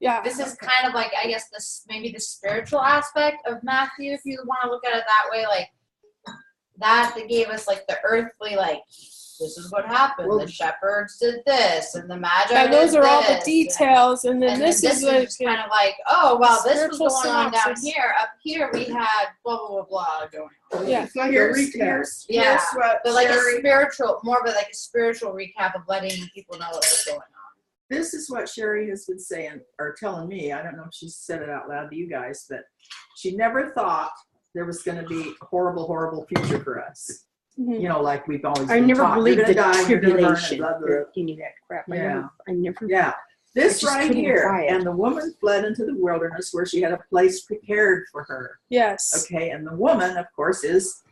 Yeah. This is kind of like, I guess, maybe the spiritual aspect of Matthew, if you want to look at it that way. Like, that gave us, like, the earthly, like, this is what happened. Well, the shepherds did this, and the magi And those did are all the this, details, and then And this then is this like just kind of like, oh, well, this was spiritual going on down synopsis. here. Up here, we had blah, blah, blah, blah going on. Yeah. It's like a Here's, recap. here's, Yeah. here's what But like Sherry, a spiritual, more of a, like a spiritual recap of letting people know what was going on. this is what Sherry has been saying, or telling me. I don't know if she said it out loud to you guys, but she never thought there was going to be a horrible, horrible future for us. Mhm. You know, like we've always I been never taught. believed You're the gonna die, you're gonna burn, and tribulation. blah, blah, blah. Any of that crap. Yeah. I never. Yeah. I This just right couldn't buy here. it. And the woman fled into the wilderness where she had a place prepared for her. Yes. Okay. And the woman, of course, is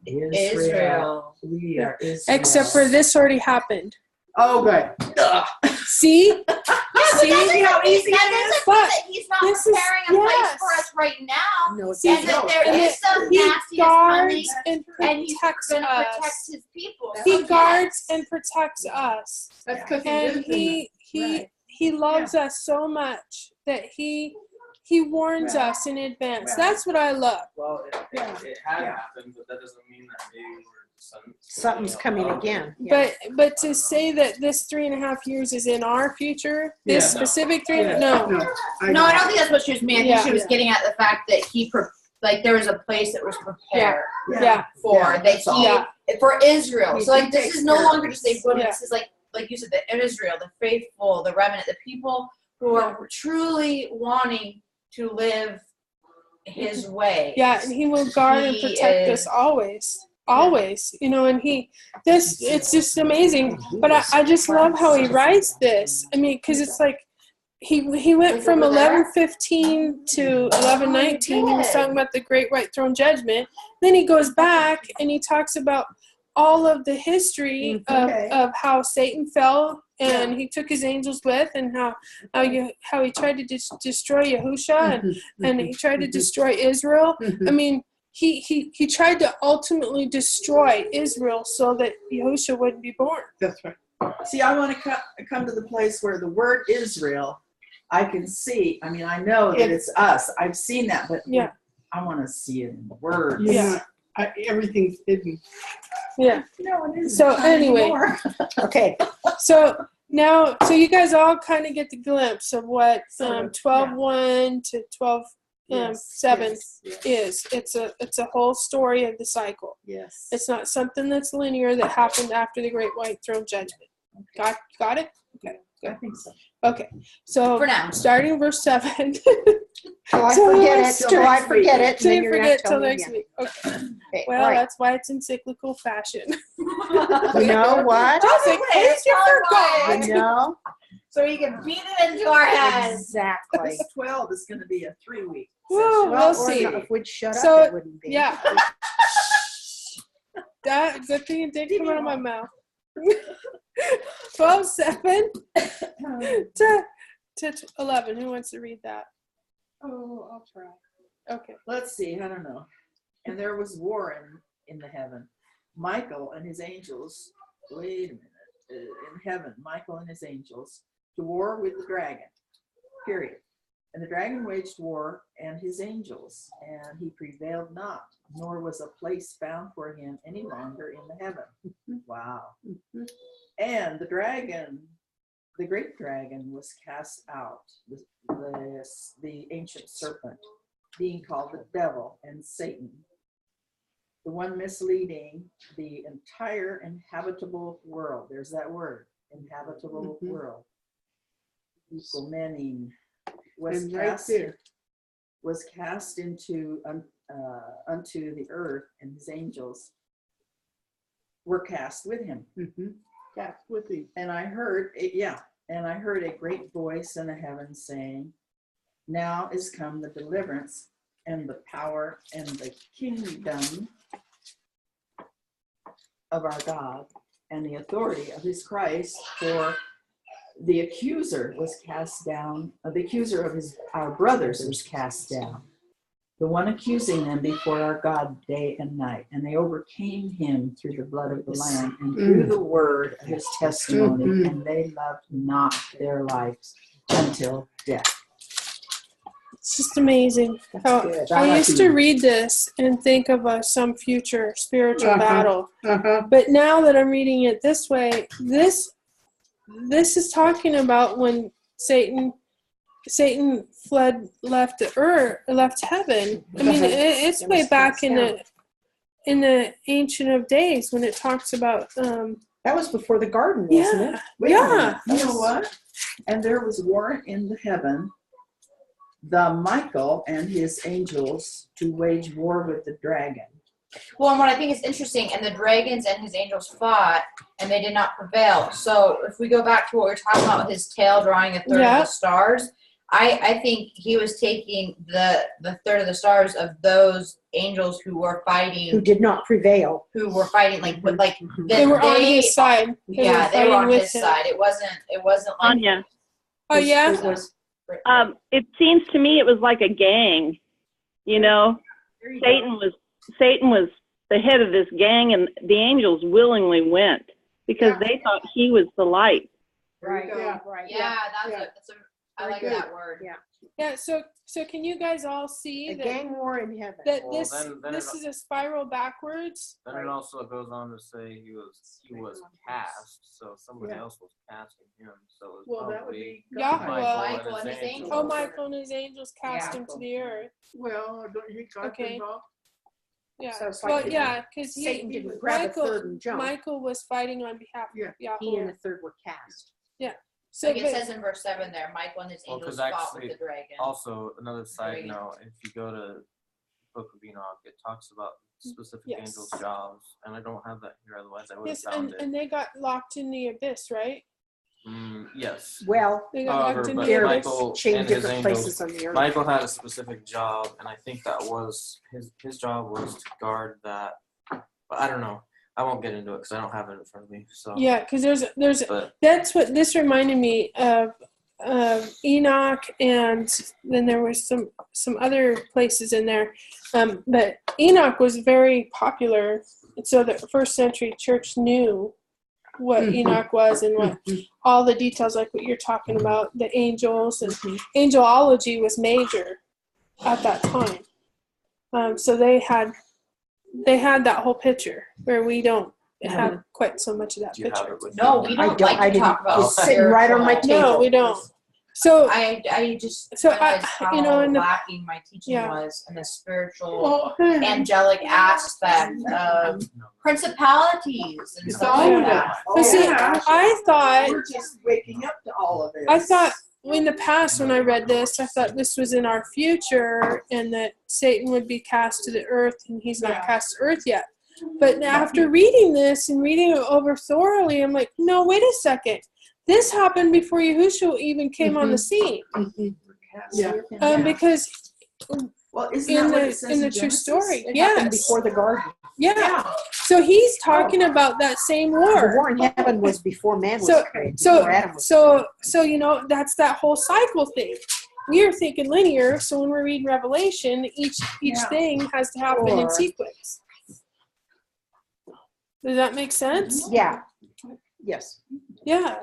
Israel. We are Israel. Except for this already happened. Oh, good. Ugh. See? See? See how easy it That is? doesn't But mean that he's not this is- preparing a place yes. for us right now. No, it's See, And not. that there and is some He nastiness guards coming, and and he's protects going to protect us. his people. He So, guards yes. and protects us. That's because And he loves us so much that he warns Well, us in advance. well. That's what I love. Well, it had Yeah. happened, but that doesn't mean that they were Something's coming again. Yeah. But to say that this 3.5 years is in our future, this Yeah. specific three, Yeah. no. No, I don't think that's what she was meaning. I think Yeah. she was getting at the fact that like there was a place that was prepared Yeah. for Yeah, that that's all. Yeah. for Israel. He So like this takes is no care of longer us. just a woman. Yeah. This is like you said, the Israel, the faithful, the remnant, the people who are truly wanting to live his way. Yeah, and he will guard and He protect is- us always. Always. You know, and it's just amazing. But I just love how he writes this. I mean, because it's like he went Like from over there? 11:15 to 11:19. He was did. talking about the great white throne judgment. Then he goes back and he talks about all of the history Okay. of how Satan fell and he took his angels with, and how he tried to destroy Yahushua and he tried to destroy Israel. I mean, he tried to ultimately destroy Israel so that Yahushua wouldn't be born. That's right. See, I want to come to the place where the word Israel, I can see. I mean, I know that it's us. I've seen that, but Yeah. I want to see it in words. Yeah. Everything's hidden. Yeah. No, it isn't. So Not anyway. anymore. Okay. So now, so you guys all kind of get the glimpse of what Sort of, 12:1 to 12:7 yes, is. It's a whole story of the cycle. yes. It's not something that's linear that happened after the Great White Throne Judgment. Got it? Okay. I think so. Okay. So For now. starting verse 7. Till I So forget it. let's Till I forget it. So and then you you're gonna forget tell till me next again. week. Okay. Okay, Well, all right. that's why it's in cyclical fashion. You know what? Just in case you forgot. You know So you can beat it into our heads. exactly. This 12 is going to be a 3-week Woo, session. we'll or see. not, if we'd shut So, up, it wouldn't be. Yeah. That good thing it did come out of my mouth. 12:7 to 11. Who wants to read that? Oh, I'll try. Okay. Let's see. I don't know. And there was war in the heaven. Michael and his angels. Wait a minute. In heaven, Michael and his angels to war with the dragon. Period. And the dragon waged war and his angels, and he prevailed not, nor was a place found for him any longer in the heaven. Wow. And the dragon, the great dragon, was cast out, the ancient serpent, being called the devil and Satan, the one misleading the entire inhabitable world. There's that word, inhabitable world. Meaning was And right cast there. was cast into unto the earth, and his angels were cast with him. That's with you. And I heard a great voice in the heavens saying, now is come the deliverance and the power and the kingdom of our God and the authority of his Christ, for the accuser was cast down, the accuser of our brothers was cast down, the one accusing them before our God day and night. And they overcame him through the blood of the Lamb and through the word of his testimony, and they loved not their lives until death. It's just amazing That's how good. I used to read this and think of some future spiritual battle. But now that I'm reading it this way, this is talking about when Satan left the earth, left heaven. I mean, it's way back in the Ancient of Days when it talks about. That was before the garden, wasn't it? Wait a minute. You know what? And there was war in the heaven, the Michael and his angels to wage war with the dragon. Well, and what I think is interesting, and the dragons and his angels fought, and they did not prevail. So if we go back to what we were talking about, his tail drawing a third of the stars, I think he was taking the third of the stars of those angels who were fighting, Who did not prevail. who were fighting They were on his side. They were on his side. It wasn't like Anya, Oh yeah. It was. it seems to me it was like a gang. You know, Satan was the head of this gang, and the angels willingly went because they thought he was the light. Right. Yeah. Right. Yeah, that's a I like that word. Yeah. Yeah. So can you guys all see A that gang war in heaven. that Well, this then this is a spiral backwards? Then it also goes on to say he was cast, so somebody Yeah. else was casting him. So it was Well, that would probably be Yahuah. Michael and his angels. Oh, Michael and his angels cast Yeah. him to the earth. Well, don't you got Okay. involved? Yeah. So it's Well, like yeah, because Satan didn't grab a third and jump. Michael was fighting on behalf Yeah. of He and the Yahuah. third were cast. So Like it but- says in verse 7 there, Michael and his Well, angels 'cause fought actually, with the dragon. Also, another side Dragon. note: if you go to Book of Enoch, it talks about specific Yes. angels' jobs, and I don't have that here. Otherwise, I would have yes, found it. and they got locked in the abyss, right? Yes. Well, They got However, locked in but the they're abyss. Michael chained and his different angels. places on the earth. Michael had a specific job, and I think that was his job was to guard that. But I don't know. I won't get into it because I don't have it in front of me. So Yeah, because there's But that's what this reminded me of Enoch, and then there was some other places in there. But Enoch was very popular, and so the first century church knew what Enoch was and what all the details, like what you're talking about, the angels and angelology was major at that time. So they had that whole picture where we don't have quite so much of that do you have picture. it with No, you? we I don't don't. like I to didn't. talk about It's sitting right on my spiritual. table. No, we don't. So I just So realized how you know, in the- lacking my teaching Yeah. was in the spiritual Well, angelic aspect of principalities and stuff Oh, like that. But see, yeah. I thought We're just waking up to all of this. I thought in the past when I read this, I thought this was in our future and that Satan would be cast to the earth, and he's not cast to earth yet. But after reading this and reading it over thoroughly, I'm like, no, wait a second. This happened before Yahushua even came on the scene. Yeah. Because Well, isn't in that what it says the true Genesis? story, It happened yes, before the garden. yeah. So he's talking about that same The war. war in heaven was before man was So- created. So, before Adam was created. so you know, that's that whole cycle thing. We are thinking linear, so when we read Revelation, each thing has to happen in Or- sequence. Does that make sense? Yeah. Yes. Yeah.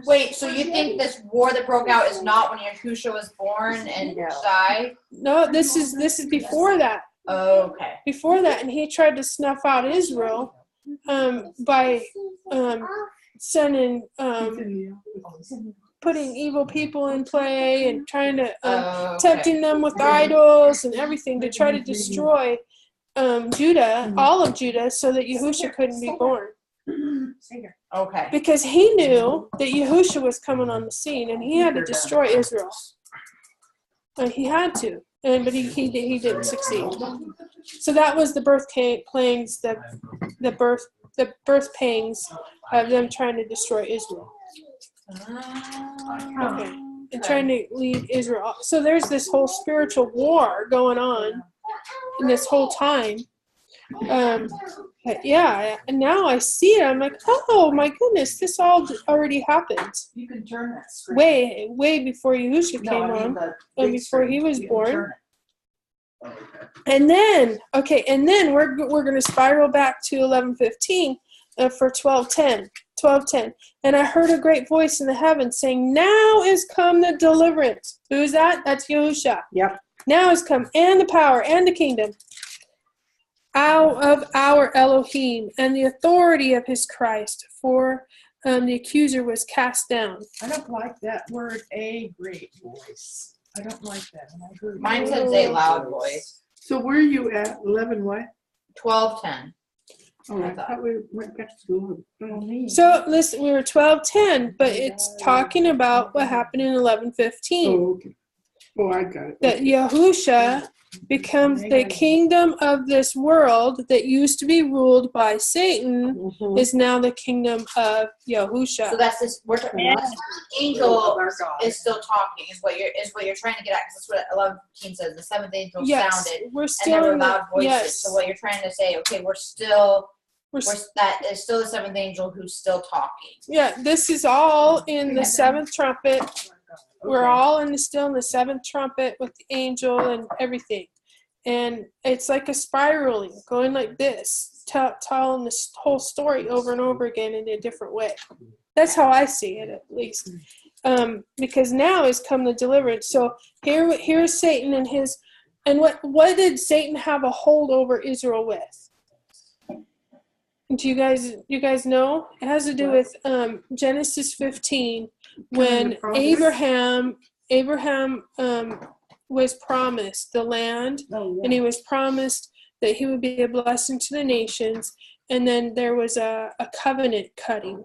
Wait, so you think this war that broke out is not when Yahushua was born and No. died? No, this is before that. Okay. Before that, and he tried to snuff out Israel by sending putting evil people in play and trying to tempting them with idols and everything to try to destroy Judah, all of Judah, so that Yahushua couldn't be born. Okay. Because he knew that Yahushua was coming on the scene, and he had to destroy Israel. And he had to, but he didn't succeed. So that was the birth pangs, the birth pangs of them trying to destroy Israel. Okay. And trying to lead Israel off. So there's this whole spiritual war going on in this whole time. But yeah, and now I see it. I'm like, oh my goodness, this all already happened. You can turn that screen. Way before Yahushua No, came I mean on, the and big before screen. he was You can born. turn And then we're going to spiral back to 11:15 for 12:10. 12:10. And I heard a great voice in the heavens saying, "Now is come the deliverance." Who's that? That's Yahushua. Yep. Now is come, and the power and the kingdom out of our Elohim and the authority of his Christ. For the accuser was cast down. I don't like that word, a great voice. I don't like that. And I heard Mine says a loud voice. So where are you at? 11 what? 12:10. Oh, I thought we went back to 11. So listen, we were 12:10, but it's talking about what happened in 11:15. Oh, okay. Oh, I got it. That Yahusha becomes the kingdom of this world that used to be ruled by Satan Mhm. is now the kingdom of So Yahusha. that's this. We're talking. Angel is still talking. Is what you're trying to get at? Because that's what 11:15 says. The seventh angel Yes, sounded, we're and there still were in loud the, voices. yes, So what you're trying to say? Okay, we're we're, that is still the seventh angel who's still talking. yeah. This is all in the seventh trumpet. We're all still in the seventh trumpet with the angel and everything. And it's like a spiraling, going like this, telling this whole story over and over again in a different way. That's how I see it, at least. Because now has come the deliverance. So here's Satan and what did Satan have a hold over Israel with? Do you guys know? It has to do with Genesis 15, when Abraham was promised the land, and he was promised that he would be a blessing to the nations, and then there was a covenant cutting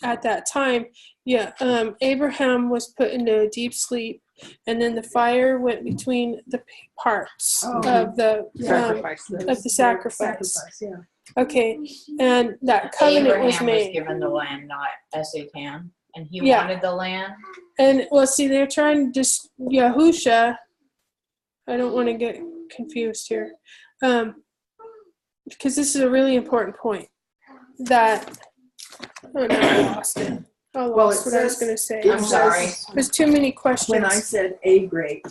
at that time. Abraham was put into a deep sleep, and then the fire went between the parts of the sacrifice. Yeah. Okay, and that covenant Abraham was made. given the land, not Satan, and he Yeah. wanted the land. And well, see, they're trying to just Yahusha. I don't want to get confused here, because this is a really important point. That I lost it. I lost what I was going to say. it I'm sorry. There's too many questions. When I said a great,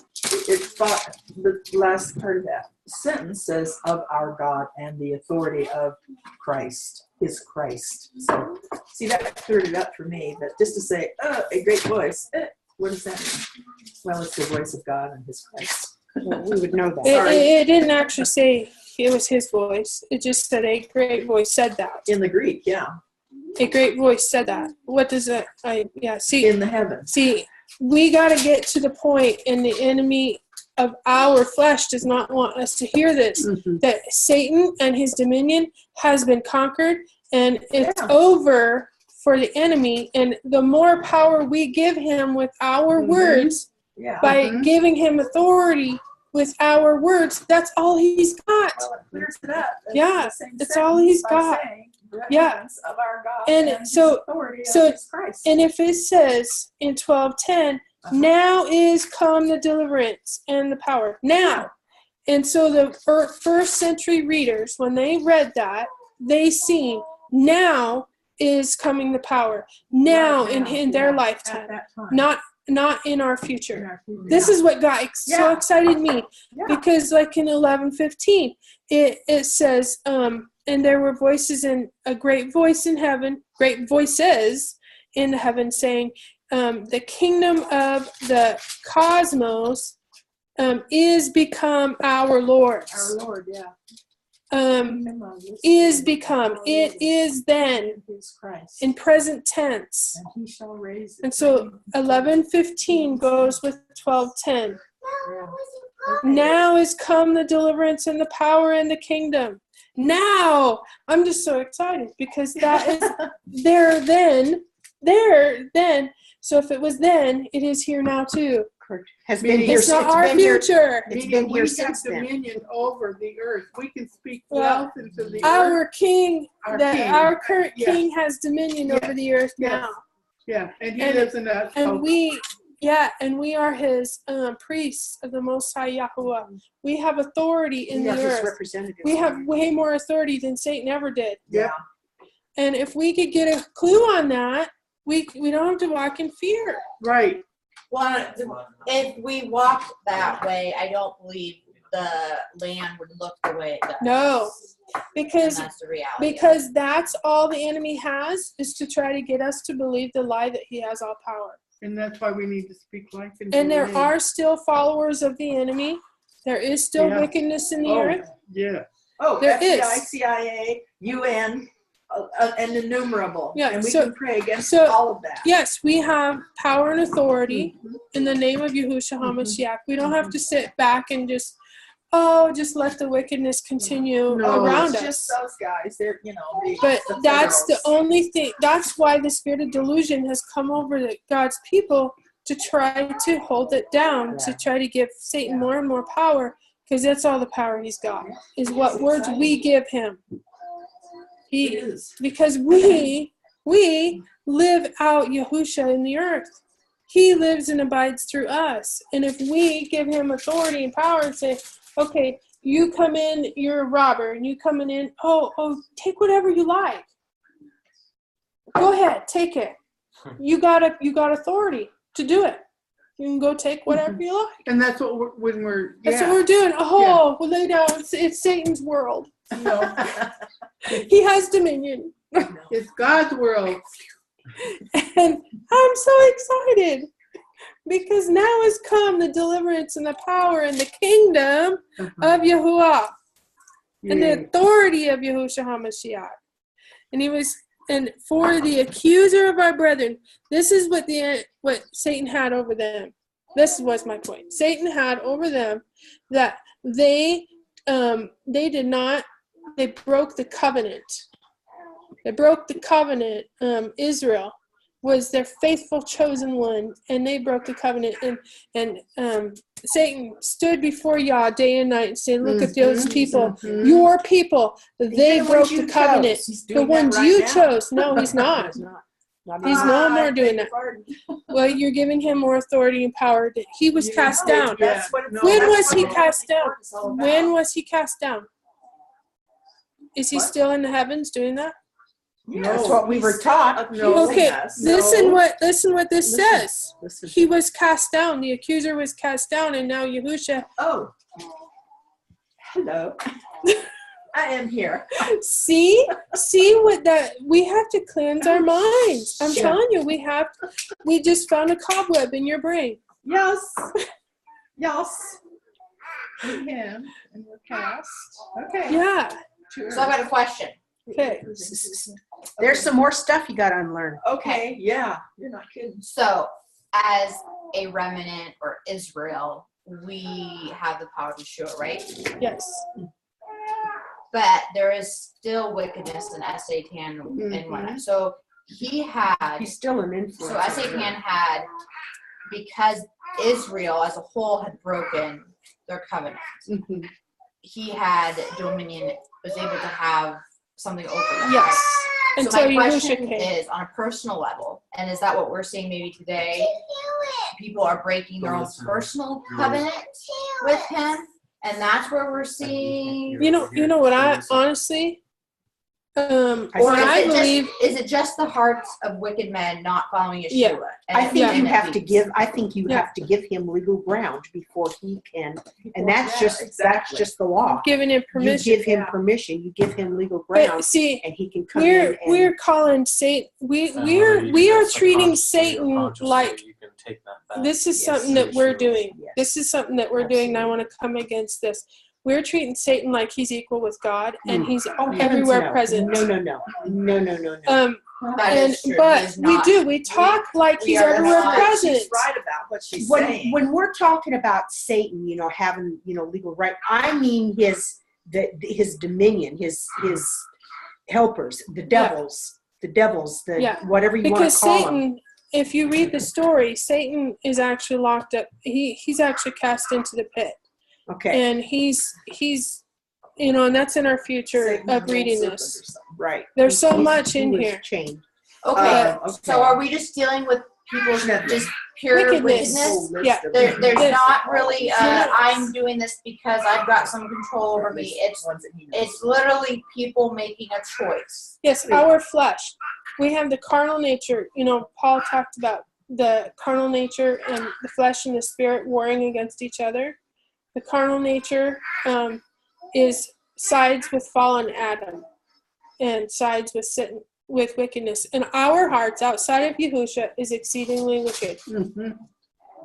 it thought the last part of that sentence says of our God and the authority of Christ, his Christ. So see, that cleared it up for me. But just to say, a great voice, what does that mean? Well, it's the voice of God and his Christ. Well, we would know that. It didn't actually say it was his voice. It just said a great voice said that. In the Greek, yeah. A great voice said that. What does that? See. In the heavens. See, we got to get to the point, and the enemy of our flesh does not want us to hear this, that Satan and his dominion has been conquered, and it's over for the enemy. And the more power we give him with our words, by giving him authority with our words, that's all he's got. Well, it clears it up. It's all he's got. Of our God and so his Christ. And if it says in 12:10, now is come the deliverance and the power. Now. And so the first century readers, when they read that, they seen now is coming the power. Now in their lifetime. Not in our future. This is what got so excited me. Because like in 11:15, it says, and there were voices in a great voice in heaven, great voices in heaven saying, the kingdom of the cosmos is become our Lord's. Our Lord, Is become. It is then in present tense. And he shall raise. And so 11:15 goes with 12:10. Now is come the deliverance and the power and the kingdom. Now, I'm just so excited because that is there then. So if it was then, it is here now too. Has been here. It's not our future. It's been here since then. We have dominion over the earth. We can speak wealth into the our earth. King, our current Yeah. king has dominion over the earth now. Yeah, and he lives in us. And we are his priests of the Most High Yahuah. We have authority in the earth. We have way more authority than Satan ever did. Yeah. And if we could get a clue on that, we don't have to walk in fear. Right. Well, if we walked that way, I don't believe the land would look the way it does. Because And that's the reality. because that's all the enemy has, is to try to get us to believe the lie that he has all power. And that's why we need to speak life into And the there name. are still followers of the enemy. There is still Yeah. wickedness in the Oh, earth. yeah. Oh, There FBI, is. CIA, UN, and innumerable. Yeah, And we so- can pray against so- all of that. Yes, we have power and authority in the name of Yahushua HaMashiach. We don't have to sit back and just let the wickedness continue No. around It's us. just those guys. They're, But the that's the federals. only thing. That's why the spirit of delusion has come over God's people to try to hold it down, to try to give Satan more and more power, because that's all the power he's got, is what words we give him. Because we live out Yahusha in the earth. He lives and abides through us. And if we give him authority and power and say, okay, you come in, you're a robber, and you coming in, take whatever you like. Go ahead, take it. You got authority to do it. You can go take whatever you like. And that's what That's what we're doing. We'll lay down. It's Satan's world. No, He has dominion. it's God's world. And I'm so excited because now has come the deliverance and the power and the kingdom of Yahuah and the authority of Yahushua HaMashiach. And for the accuser of our brethren, this is what Satan had over them. This was my point. Satan had over them that they broke the covenant. They broke the covenant. Israel was their faithful chosen one, and they broke the covenant. And Satan stood before Yah day and night and said, "Look at those people, your people. They broke the covenant. The ones you chose." No, he's not. He's no more doing that. Well, you're giving him more authority and power. He was cast down. When was he cast down? When was he cast down? Is he still in the heavens doing that? That's what we were taught. Okay, listen what this says. He was cast down. The accuser was cast down, and now Yahusha. Oh, hello. I am here. See what that we have to cleanse our minds. I'm telling you, we just found a cobweb in your brain. Yes. We have, and we're cast. Okay. Yeah. So I got a question. Okay. There's some more stuff you got to unlearn. Okay. Yeah. You're not kidding. So, as a remnant or Israel, we have the power to show it, right? Yes. But there is still wickedness in Satan and whatnot. So he's still an influence. So Satan had, because Israel as a whole had broken their covenant, he had dominion, was able to have something over them. Yes. So Until my Yahusha question came. is, on a personal level, and is that what we're seeing maybe today? People are breaking their own personal covenant with him, and that's where we're seeing. You know what I honestly, I believe. Is it just the hearts of wicked men not following Yeshua? Yeah. And I think and you it have to leads? give. I think you have to give him legal ground before he can, and that's just the law. Giving him permission. You give him permission. You give him legal But ground, see, and he can come in. And, we're calling Satan. We are treating Satan like this is something that we're doing. Yes. This is something that we're doing, and I want to come against this. We're treating Satan like he's equal with God, and he's everywhere present. No. That is true. He But is we not. do. We talk like he's everywhere present. She's right about what she's saying. when we're talking about Satan, having legal right, I mean his dominion, his helpers, the devils, whatever you want Because to call them. Satan, if you read the story, Satan is actually locked up. He's actually cast into the pit. Okay. And he's and that's in our future of reading this. Right. There's so much in here. Chained. Okay. So are we just dealing with people's just pure wickedness? Yeah. There's Yes. not really I'm doing this because I've got some control over me. It's literally people making a choice. Yes, our flesh. We have the carnal nature. Paul talked about the carnal nature and the flesh and the spirit warring against each other. The carnal nature is sides with fallen Adam and sides with sin, with wickedness. And our hearts outside of Yahushua is exceedingly wicked. Mhm.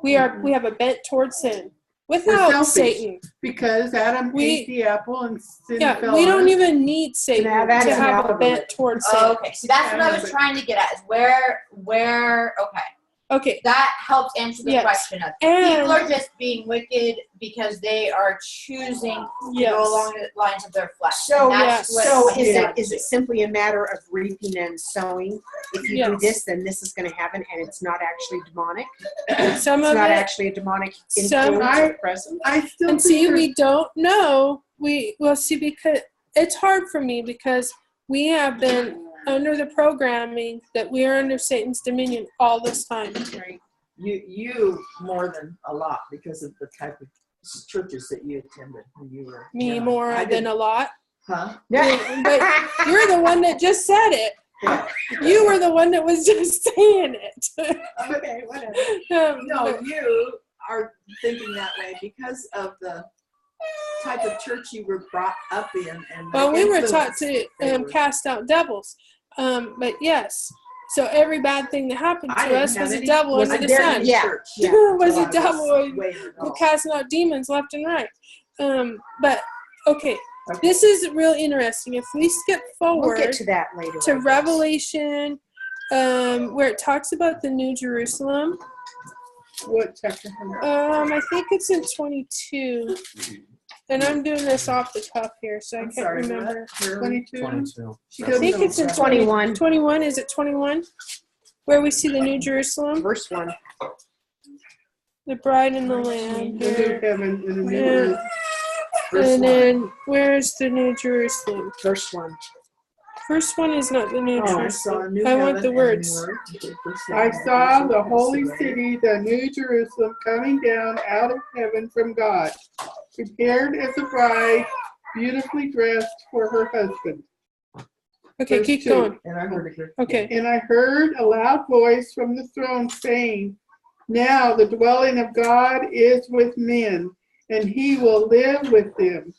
We have a bent towards sin. We're Without selfish. Satan. Because Adam ate the apple and sin fell We on don't us. even need Satan to have a bent towards sin. Okay, so that's what I was trying to get at. Is where Okay. That helps answer the question of people are just being wicked because they are choosing to go along the lines of their flesh. So, is it simply a matter of reaping and sowing? If you do this, then this is going to happen, and it's not actually demonic. It's not actually a demonic influence or presence. I still and see, we don't know. Because it's hard for me because we have been under the programming that we are under Satan's dominion all this time. Right. You more than a lot because of the type of churches that you attended when you were more than a lot. Huh? Yeah. But you're the one that just said it. Yeah. You were the one that was just saying it. Okay, whatever. No, you are thinking that way because of the type of church you were brought up in. And well, we were taught to cast out devils. But yes, so every bad thing that happened to us was a devil under the sun. Was a devil. We're casting out demons left and right. But okay, this is real interesting. If we skip forward, we'll get to that later. To Revelation, where it talks about the New Jerusalem. What chapter? I think it's in 22. And I'm doing this off the cuff here, so I can't remember. 22? I think it's in 21. 21, is it 21? Where we see the New Jerusalem? Verse 1. The bride and the lamb. The new heaven and the new earth. And then, where's the New Jerusalem? Verse 1. First one is not the New Jerusalem. I want the heaven words. I saw the holy city, the New Jerusalem, coming down out of heaven from God, prepared as a bride, beautifully dressed for her husband. Okay, Verse keep 2. going. And I heard it. Okay. And I heard a loud voice from the throne saying, now the dwelling of God is with men, and he will live with them.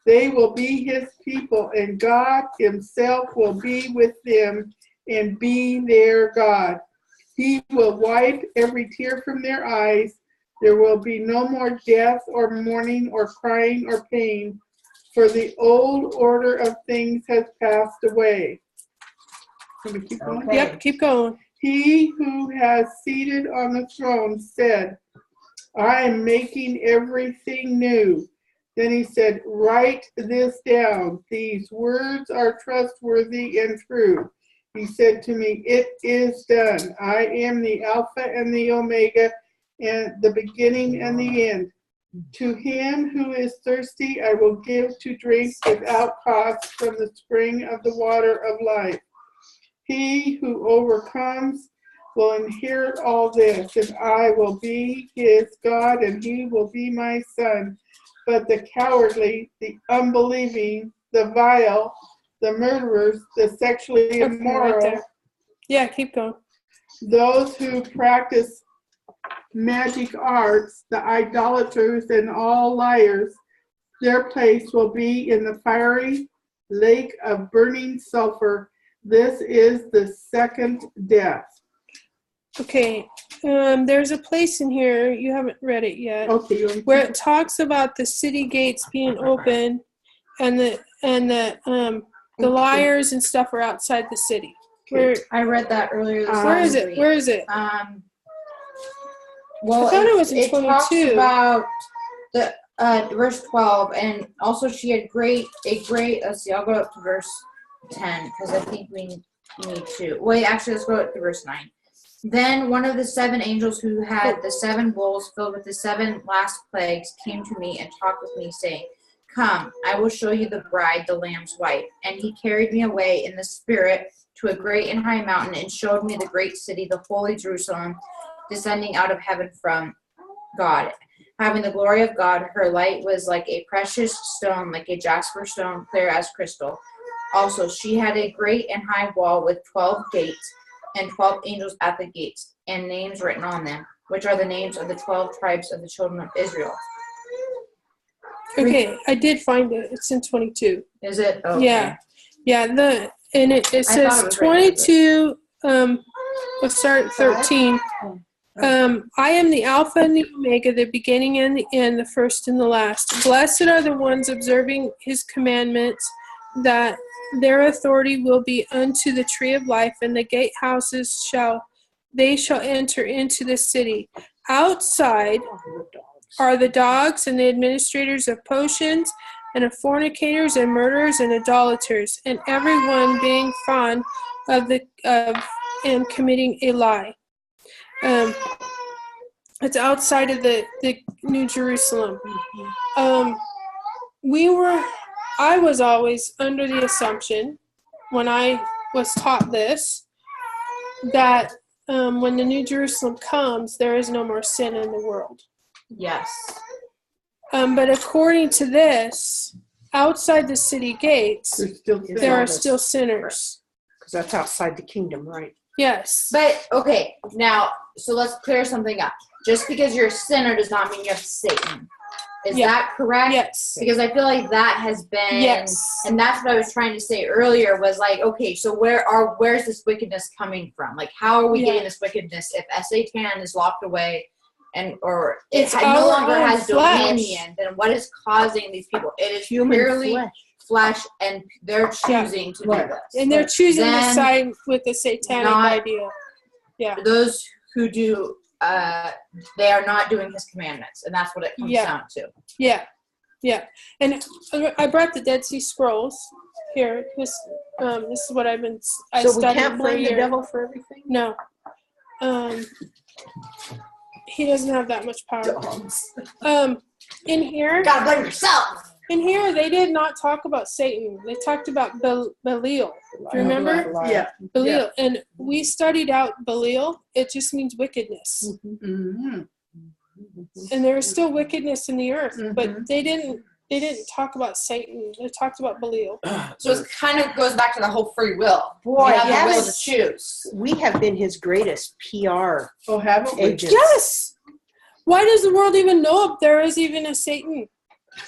They will be his people, and God himself will be with them and be their God. He will wipe every tear from their eyes. There will be no more death or mourning or crying or pain, for the old order of things has passed away. Can we keep going? Okay. Yep, keep going. He who has seated on the throne said, I am making everything new. Then he said, write this down. These words are trustworthy and true. He said to me, it is done. I am the Alpha and the Omega, and the beginning and the end. To him who is thirsty, I will give to drink without cost from the spring of the water of life. He who overcomes will inherit all this, and I will be his God, and he will be my son. But the cowardly, the unbelieving, the vile, the murderers, the sexually immoral, keep going. Those who practice magic arts, the idolaters, and all liars, their place will be in the fiery lake of burning sulfur. This is the second death. Okay, there's a place in here, you haven't read it yet, where it talks about the city gates being open and the liars and stuff are outside the city. I read that earlier this week. Where is it? Well, I thought it was in 22. Talks about the verse 12, and also she had let's see, I'll go up to verse 10 because I think we need to. Wait, actually, let's go up to verse 9. Then one of the 7 angels who had the 7 bowls filled with the 7 last plagues came to me and talked with me, saying, come, I will show you the bride, the Lamb's wife. And he carried me away in the spirit to a great and high mountain and showed me the great city, the holy Jerusalem, descending out of heaven from God, having the glory of God. Her light was like a precious stone, like a jasper stone, clear as crystal. Also, she had a great and high wall with 12 gates, and 12 angels at the gates, and names written on them, which are the names of the 12 tribes of the children of Israel. Okay, I did find it. It's in 22. Is it? Okay. Yeah. Yeah, it thought says it was right 22, let's start at 13. I am the Alpha and the Omega, the beginning and the end, the first and the last. Blessed are the ones observing his commandments, that their authority will be unto the tree of life, and the gatehouses shall enter into the city. Outside are the dogs and the administrators of potions, and of fornicators and murderers and idolaters, and everyone being fond of and committing a lie. It's outside of the New Jerusalem. I was always under the assumption, when I was taught this, that when the New Jerusalem comes, there is no more sin in the world. Yes. But according to this, outside the city gates, there are still sinners. Because that's outside the kingdom, right? Yes. But okay, now so let's clear something up. Just because you're a sinner does not mean you have Satan. Is that correct? Yes. Because I feel like that has been, and that's what I was trying to say earlier, was like, okay, so where's this wickedness coming from? Like, how are we getting this wickedness if Satan is locked away or it no longer has dominion? Then what is causing these people? It is purely flesh, and they're choosing to do this. And they're choosing to side with the satanic idea. Yeah. Those who do, they are not doing his commandments, and that's what it comes down to. Yeah. Yeah. And I brought the Dead Sea Scrolls here. This is what I so studied. We can't blame the devil for everything? No. He doesn't have that much power. In here, you gotta blame yourself. In here, they did not talk about Satan. They talked about Belial. Do you remember? Yeah. Belial. Yeah. And we studied out Belial. It just means wickedness. Mm-hmm. And there is still wickedness in the earth, but they didn't talk about Satan. They talked about Belial. So it kind of goes back to the whole free will. Boy, we have the will to choose. We have been his greatest PR haven't we? agents. Yes. Why does the world even know if there is even a Satan?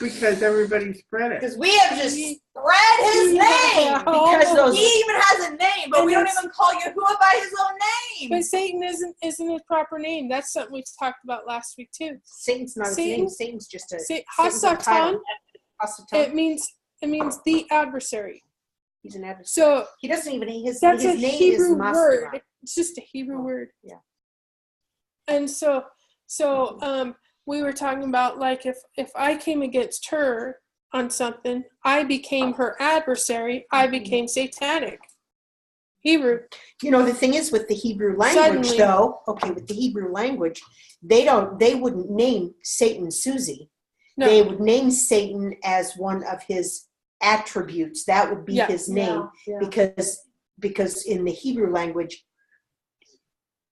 Because everybody spread it. Because we have just spread his name. Because he even has a name, but we don't even call Yahuah by his own name. But Satan isn't his proper name. That's something we talked about last week too. Satan's not his name. Satan's just a Hasatan. It means the adversary. He's an adversary. So he doesn't even his name is Hebrew word. It's just a Hebrew word. Yeah. And so we were talking about, like, if I came against her on something, I became her adversary. I became satanic. Hebrew. You know, the thing is with the Hebrew language, with the Hebrew language, they wouldn't name Satan Susie. No. They would name Satan as one of his attributes. That would be his name. Yeah. Because in the Hebrew language,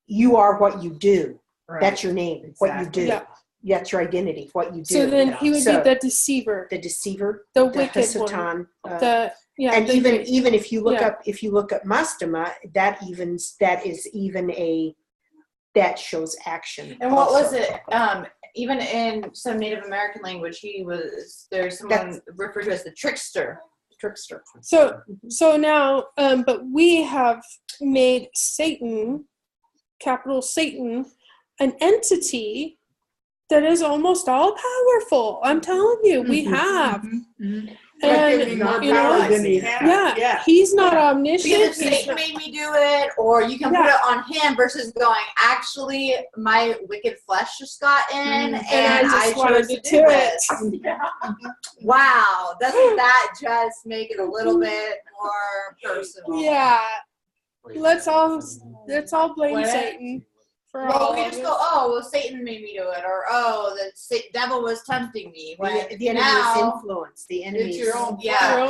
you are what you do. Right. That's your name. Exactly. What you do. Yeah. That's your identity, what you do. So then he would be the deceiver. The deceiver. The wicked Hasatan, one. Even if you look up Mastama, that shows action. And what was it? Even in some Native American language, there's someone referred to as the trickster. So now, but we have made Satan, capital Satan, an entity that is almost all powerful. I'm telling you, we have. And he's not omniscient. Because if Satan made me do it, or you can put it on him versus going, actually, my wicked flesh just got in, and I chose to do it. Wow, doesn't that just make it a little bit more personal? Yeah. Let's all blame Satan. Well, we just go, Satan made me do it, or the devil was tempting me. The enemy's influence, the enemy's your own,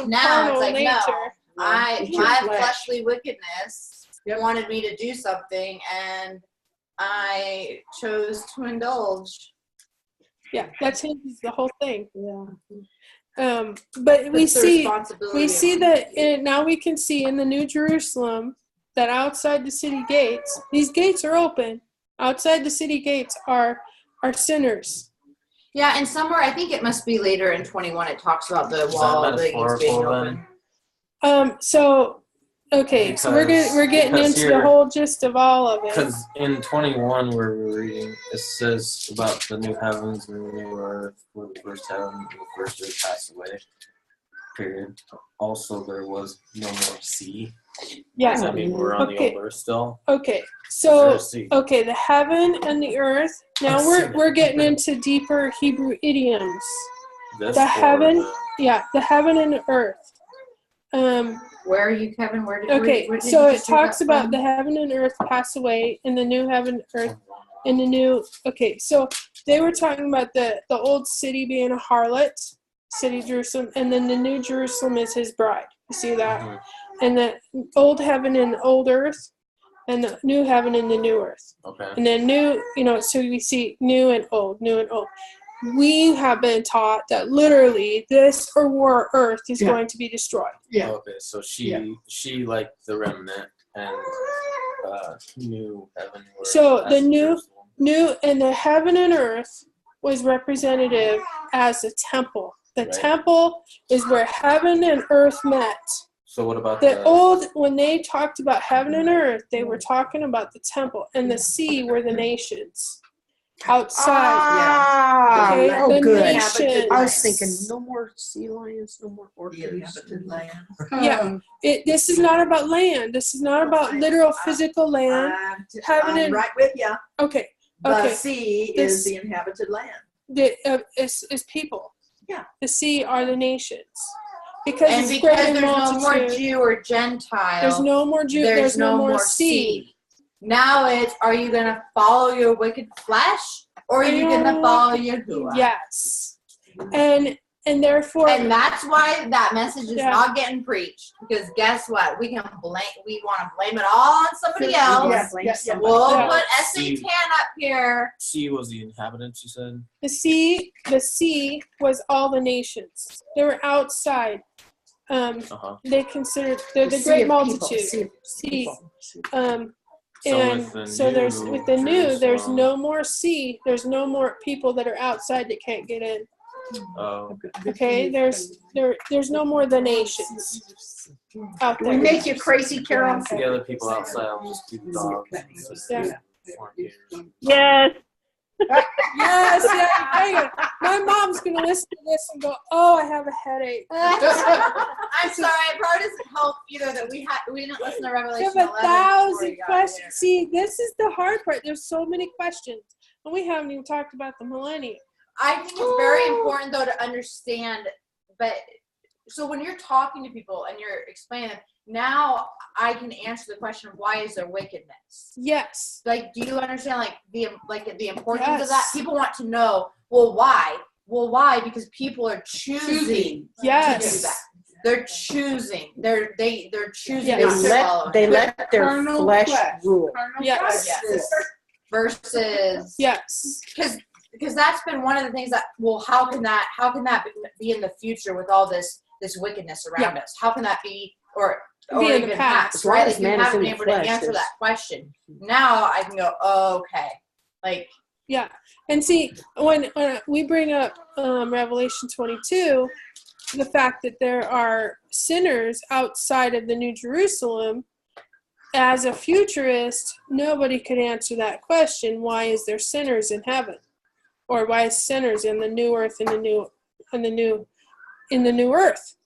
now it's like nature. My fleshly wickedness wanted me to do something, and I chose to indulge. Yeah, that changes the whole thing. Yeah. But we see that now we can see in the New Jerusalem that outside the city gates, these gates are open. Outside the city gates are sinners. Yeah, and somewhere I think it must be later in 21. It talks about the wall of the gates being open. So okay, so we're getting into the whole gist of all of it. Because in 21, where we're reading, it says about the new heavens and the new earth, where the first heaven and the first earth passed away. Period. Also, there was no more sea. Yeah. Does that mean we're on the old earth still? Okay. So okay, the heaven and the earth. Now we're getting into deeper Hebrew idioms. The heaven, the heaven and the earth. Where are you, Kevin? Where did so it talks about the heaven and earth pass away, and the new heaven, earth, and the new. Okay, so they were talking about the old city being a harlot, city Jerusalem, and then the new Jerusalem is his bride. You see that? Mm-hmm. And the old heaven and the old earth, and the new heaven and the new earth. Okay. And then new, so we see new and old, new and old. We have been taught that literally this war earth is going to be destroyed. Yeah. Okay, so she like the remnant and new heaven. So the new and the heaven and earth was representative as a temple. The temple is where heaven and earth met. So what about the old? When they talked about heaven and earth, they were talking about the temple, and the sea were the nations. Outside. Okay, the good. Nations. I was thinking, no more sea lions, no more orchards. This is not about land. This is not about literal physical land. I'm right with you. Okay. The sea is the inhabited land. Is people. Yeah. The sea are the nations. Because there's no more Jew or Gentile. There's no more Jew. There's no more sea. Now it's, are you going to follow your wicked flesh, or are you going to follow Yahuah? Yes. And therefore... And that's why that message is not getting preached. Because guess what? We want to blame it all on somebody else. We'll put S.A. Tan up here. Sea was the inhabitants, you said? The sea was all the nations. They were outside. They considered... They're the great multitude. Sea. With the new, there's no more sea. There's no more people that are outside that can't get in. Oh. Okay, there's no more the nations out there. We make you crazy, Carol. The other people outside, I'll just keep the dogs. Yes. Yes. My mom's gonna listen to this and go, "Oh, I have a headache." I'm sorry. It probably doesn't help either that we didn't listen to Revelation 11. We have 1,000 questions. See, this is the hard part. There's so many questions, and we haven't even talked about the millennium. I think it's very important though to understand. But so when you're talking to people and you're explaining, now I can answer the question of why is there wickedness? Yes. Like, do you understand the importance of that? People want to know, well, why? Well, why? Because people are choosing to do that. They're choosing. They're choosing not to follow. They let their flesh rule. Yes. Versus because that's been one of the things that, well, how can that be in the future with all this wickedness around us? How can that be or in the past, right? Like, you haven't been able to answer that question. Now I can go, okay. And see, when we bring up Revelation 22, the fact that there are sinners outside of the New Jerusalem, as a futurist, nobody could answer that question. Why is there sinners in heaven, or why is sinners in the new earth and in the new earth?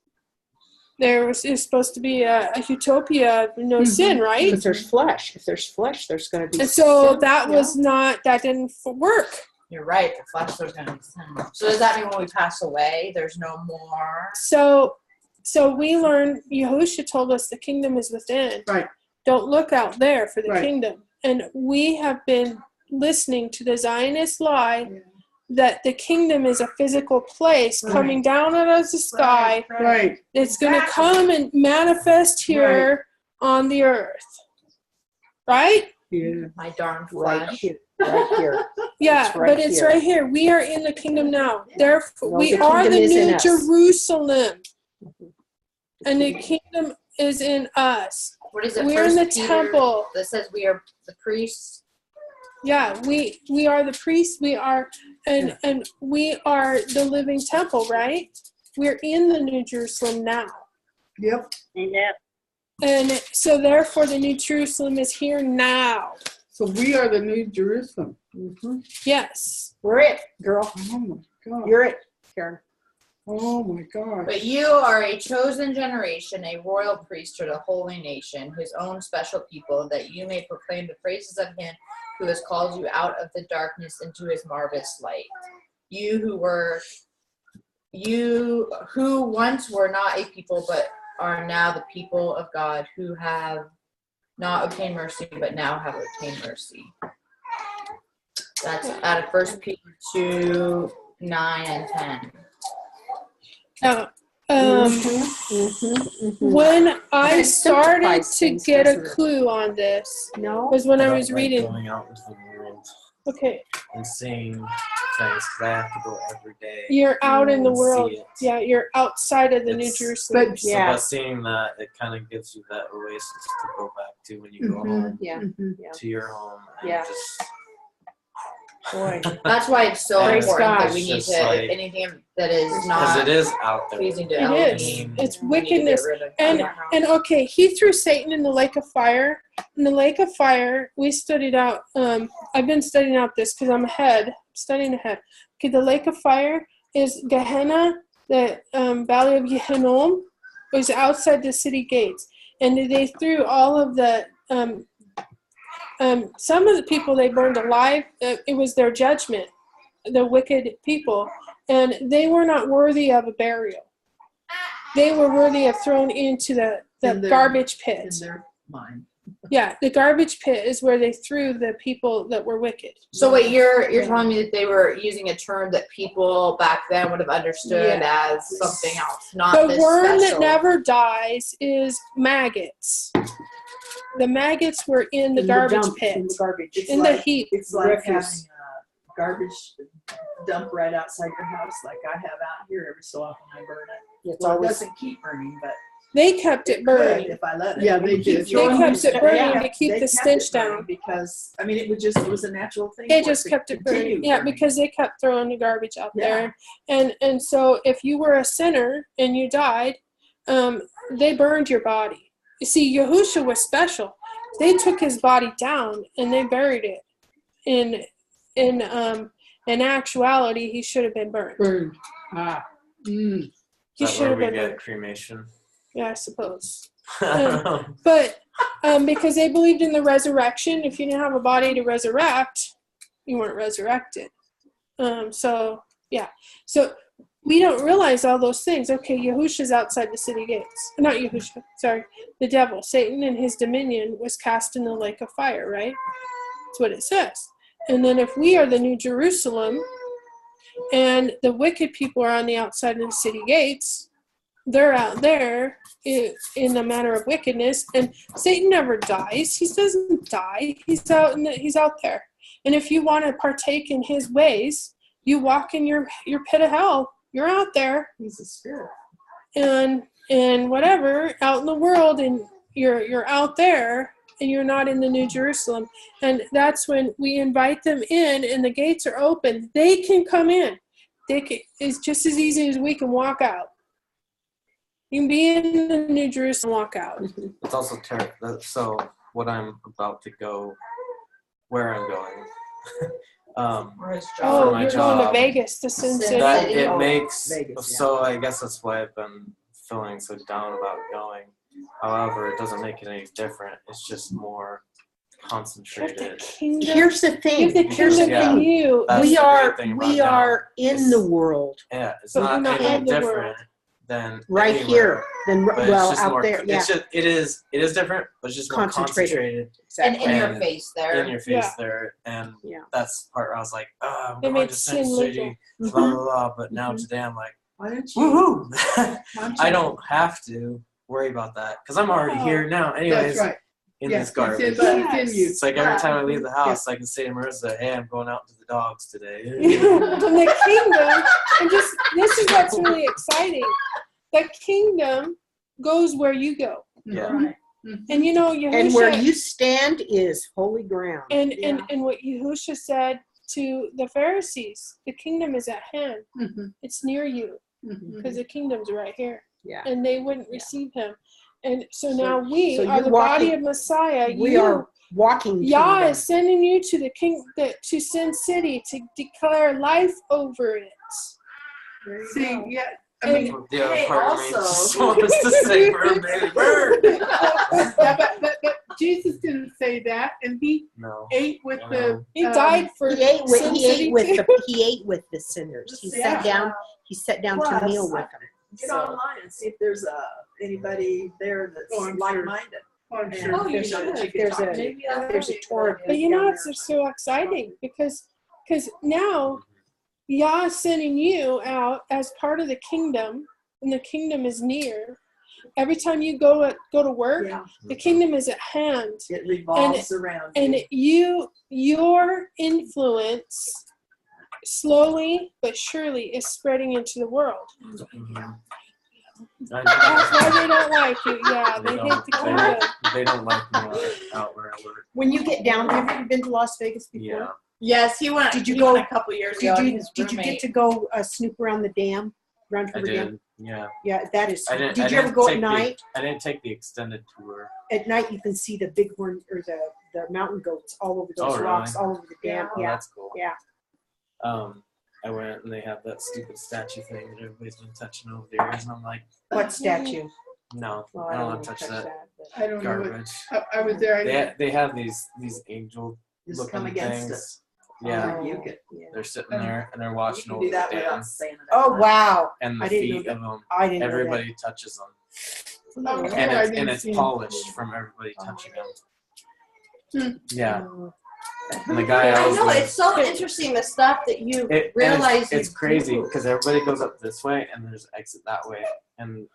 There is supposed to be a utopia of no sin, right? But there's flesh. If there's flesh, there's going to be and so sin. That didn't work. You're right. The flesh, there's going to be sin. So does that mean when we pass away, there's no more? So we learn, Yahushua told us the kingdom is within. Right. Don't look out there for the kingdom. And we have been listening to the Zionist lie that the kingdom is a physical place coming down out of the sky. Right. It's going to come and manifest here on the earth. Right? Yeah. My darn flesh. Right here. Yeah, it's right here. We are in the kingdom now. Therefore, we are the new Jerusalem. And the kingdom is in us. What is it? We're in the temple. That says we are the priests. Yeah, we are the priests. We are and we are the living temple, right? We're in the New Jerusalem now. Yep. Amen. And so therefore the New Jerusalem is here now. So we are the New Jerusalem. Mm-hmm. Yes. We're it, girl. Oh my God. You're it, Karen. Oh my God. But you are a chosen generation, a royal priesthood, a holy nation, his own special people, that you may proclaim the praises of him who has called you out of the darkness into his marvelous light. You who once were not a people, but are now the people of God, who have not obtained mercy, but now have obtained mercy. That's out of 1 Peter 2, 9 and 10. When I Kinda started simplifies to things, get a doesn't it? clue on this No. was when I don't was like reading. going out into the world Okay, and seeing things, because I have to go every day. you're out in the and world. see it. Yeah, you're outside of the New It's- Jerusalem. But- So by seeing that, it kind of gives you that oasis to go back to when you go home, Yeah. to your home, and Yeah. just Boy. That's why it's so Praise important God. that we It's need just to, like- anything that is because not it is out there. pleasing to It Elohim, is. It's we need to get wickedness. rid of And in our house. and okay, he threw Satan in the lake of fire. In the lake of fire, we studied out. I've been studying out this because I'm studying ahead. Okay, the lake of fire is Gehenna, the valley of Gehinnom, was outside the city gates, and they threw all of the. Some of the people they burned alive. It was their judgment, the wicked people, and they were not worthy of a burial. They were worthy of thrown into the In their- garbage in pit. their mind. Yeah, the garbage pit is where they threw the people that were wicked. So wait, you're telling me that they were using a term that people back then would have understood as something else, not The this worm special. that never dies is maggots. The maggots were in the garbage pit, In the garbage. It's in like, the heap. It's like Refuse. having a garbage dump right outside your house, like I have out here. Every so often I burn it. It's Well, it always doesn't keep burning, but They kept it could burning. if I let it. Yeah, they Keep did. They throwing kept it it- burning yeah, to keep they the kept stench it burning down. because I mean it was a natural thing. They for just to kept it burning. continue Yeah, burning. because they kept throwing the garbage out Yeah. there. And so if you were a sinner and you died, they burned your body. You see, Yahushua was special. They took his body down and they buried it. In actuality, he should have been burned. Burned. Ah. Mm. He Is that should where have we been get burned. cremation? Yeah, I suppose. I don't know. But because they believed in the resurrection, if you didn't have a body to resurrect, you weren't resurrected. So we don't realize all those things. Okay, Yahusha's outside the city gates. Not Yahusha, sorry. The devil, Satan and his dominion was cast in the lake of fire, right? That's what it says. And then if we are the New Jerusalem and the wicked people are on the outside of the city gates, they're out there in the manner of wickedness, and Satan never dies. He doesn't die. He's out there. And if you want to partake in his ways, you walk in your pit of hell. You're out there. He's a spirit. And whatever, out in the world, and you're out there, and you're not in the New Jerusalem. And that's when we invite them in, and the gates are open. They can come in. It's just as easy as we can walk out. You can be in the New Jerusalem, walk out. It's also so what I'm about to go, where I'm going. Or his job. Oh, my you're going to job. Vegas, to Sin City. That City. it makes Vegas, yeah. so I guess that's why I've been feeling so down about going. However, it doesn't make it any different. It's just more But the concentrated. kingdom, Here's the thing. if the Here's the kingdom in thing. you, That's We the are great thing about now. in It's- the world Yeah, it's But we're not not any in the different world. than right anywhere, here. Then but it's well just out more, there. Yeah. It's just it is different, but it's just more Concentrated. concentrated And Exactly. in your And face there. in your face Yeah. there, and Yeah. that's the part where I was like, oh, I'm They going made to sin Sin legal. City, blah blah blah. But now Mhm. today I'm like, Why don't you? woohoo! why don't I you- don't have to worry about that because I'm already here now. Anyways, That's right. in Yeah, this garbage. It's in you. It's like every time I leave the house, I can say to Marissa, "Hey, I'm going out to the dogs today." in the kingdom, and just this is what's really exciting. The kingdom goes where you go, Yeah. Right. and you know Yahusha, And where you stand is holy ground. and Yeah. what Yahusha said to the Pharisees, the kingdom is at hand. Mhm. It's near you, Mhm. because the kingdom's right here. Yeah. And they wouldn't receive him. And so So- now we so are you're the body walking- of Messiah. We are walking Yah kingdom. is sending you to the to Sin City to declare life over it. There you See, go. yeah, I And- mean, The other Hey, part of me also- just wants to say burn, baby, burn. yeah, but Jesus didn't say that, and he No. ate with the. He died for He ate with Sin he City ate with too. the sinners. He Yeah. sat down. He sat down to Plus, meal with them. Get So- online and see if there's anybody there that's Oh, I'm sure. like-minded. I'm And sure. you know that you can There's talk a- to. Maybe There's a torrent. But you know, it's just so exciting because now Yah is sending you out as part of the kingdom, and the kingdom is near. Every time you go to work, Yeah, the kingdom is at hand, it revolves around and you. your influence slowly but surely is spreading into the world. That's why they don't like you. Yeah, they hate the kingdom. They don't like me out where I work. When you get down, have you ever been to Las Vegas before? Yeah. Yes, he went. Did you he go- went a couple years ago? and his Did you get roommate- to go snoop around the dam, around I River Dam? did. Yeah. Yeah, that is. I didn't. Did I you ever didn't go at take night? I didn't take the extended tour. At night, you can see the bighorn or the mountain goats all over those Oh, really? rocks, all over the dam. Oh, Yeah, that's cool. yeah. I went and they have that stupid statue thing that everybody's been touching over the years, and I'm like, What statue? no, Well, I don't wanna want to touch that but- I don't know what. garbage. I was there. They have these angel Just come looking against things. it. Yeah, You could. Yeah. they're sitting there and they're You watching can over do the that dam, without saying it. Oh wow! and the I didn't know feet that. of them. I didn't know Everybody touches them, Oh, and I it's didn't see. polished from everybody touching them. Yeah, that. and the guy I I was know, with, it's so interesting the stuff that you and realize it's you crazy do. because everybody goes up this way and there's exit that way, and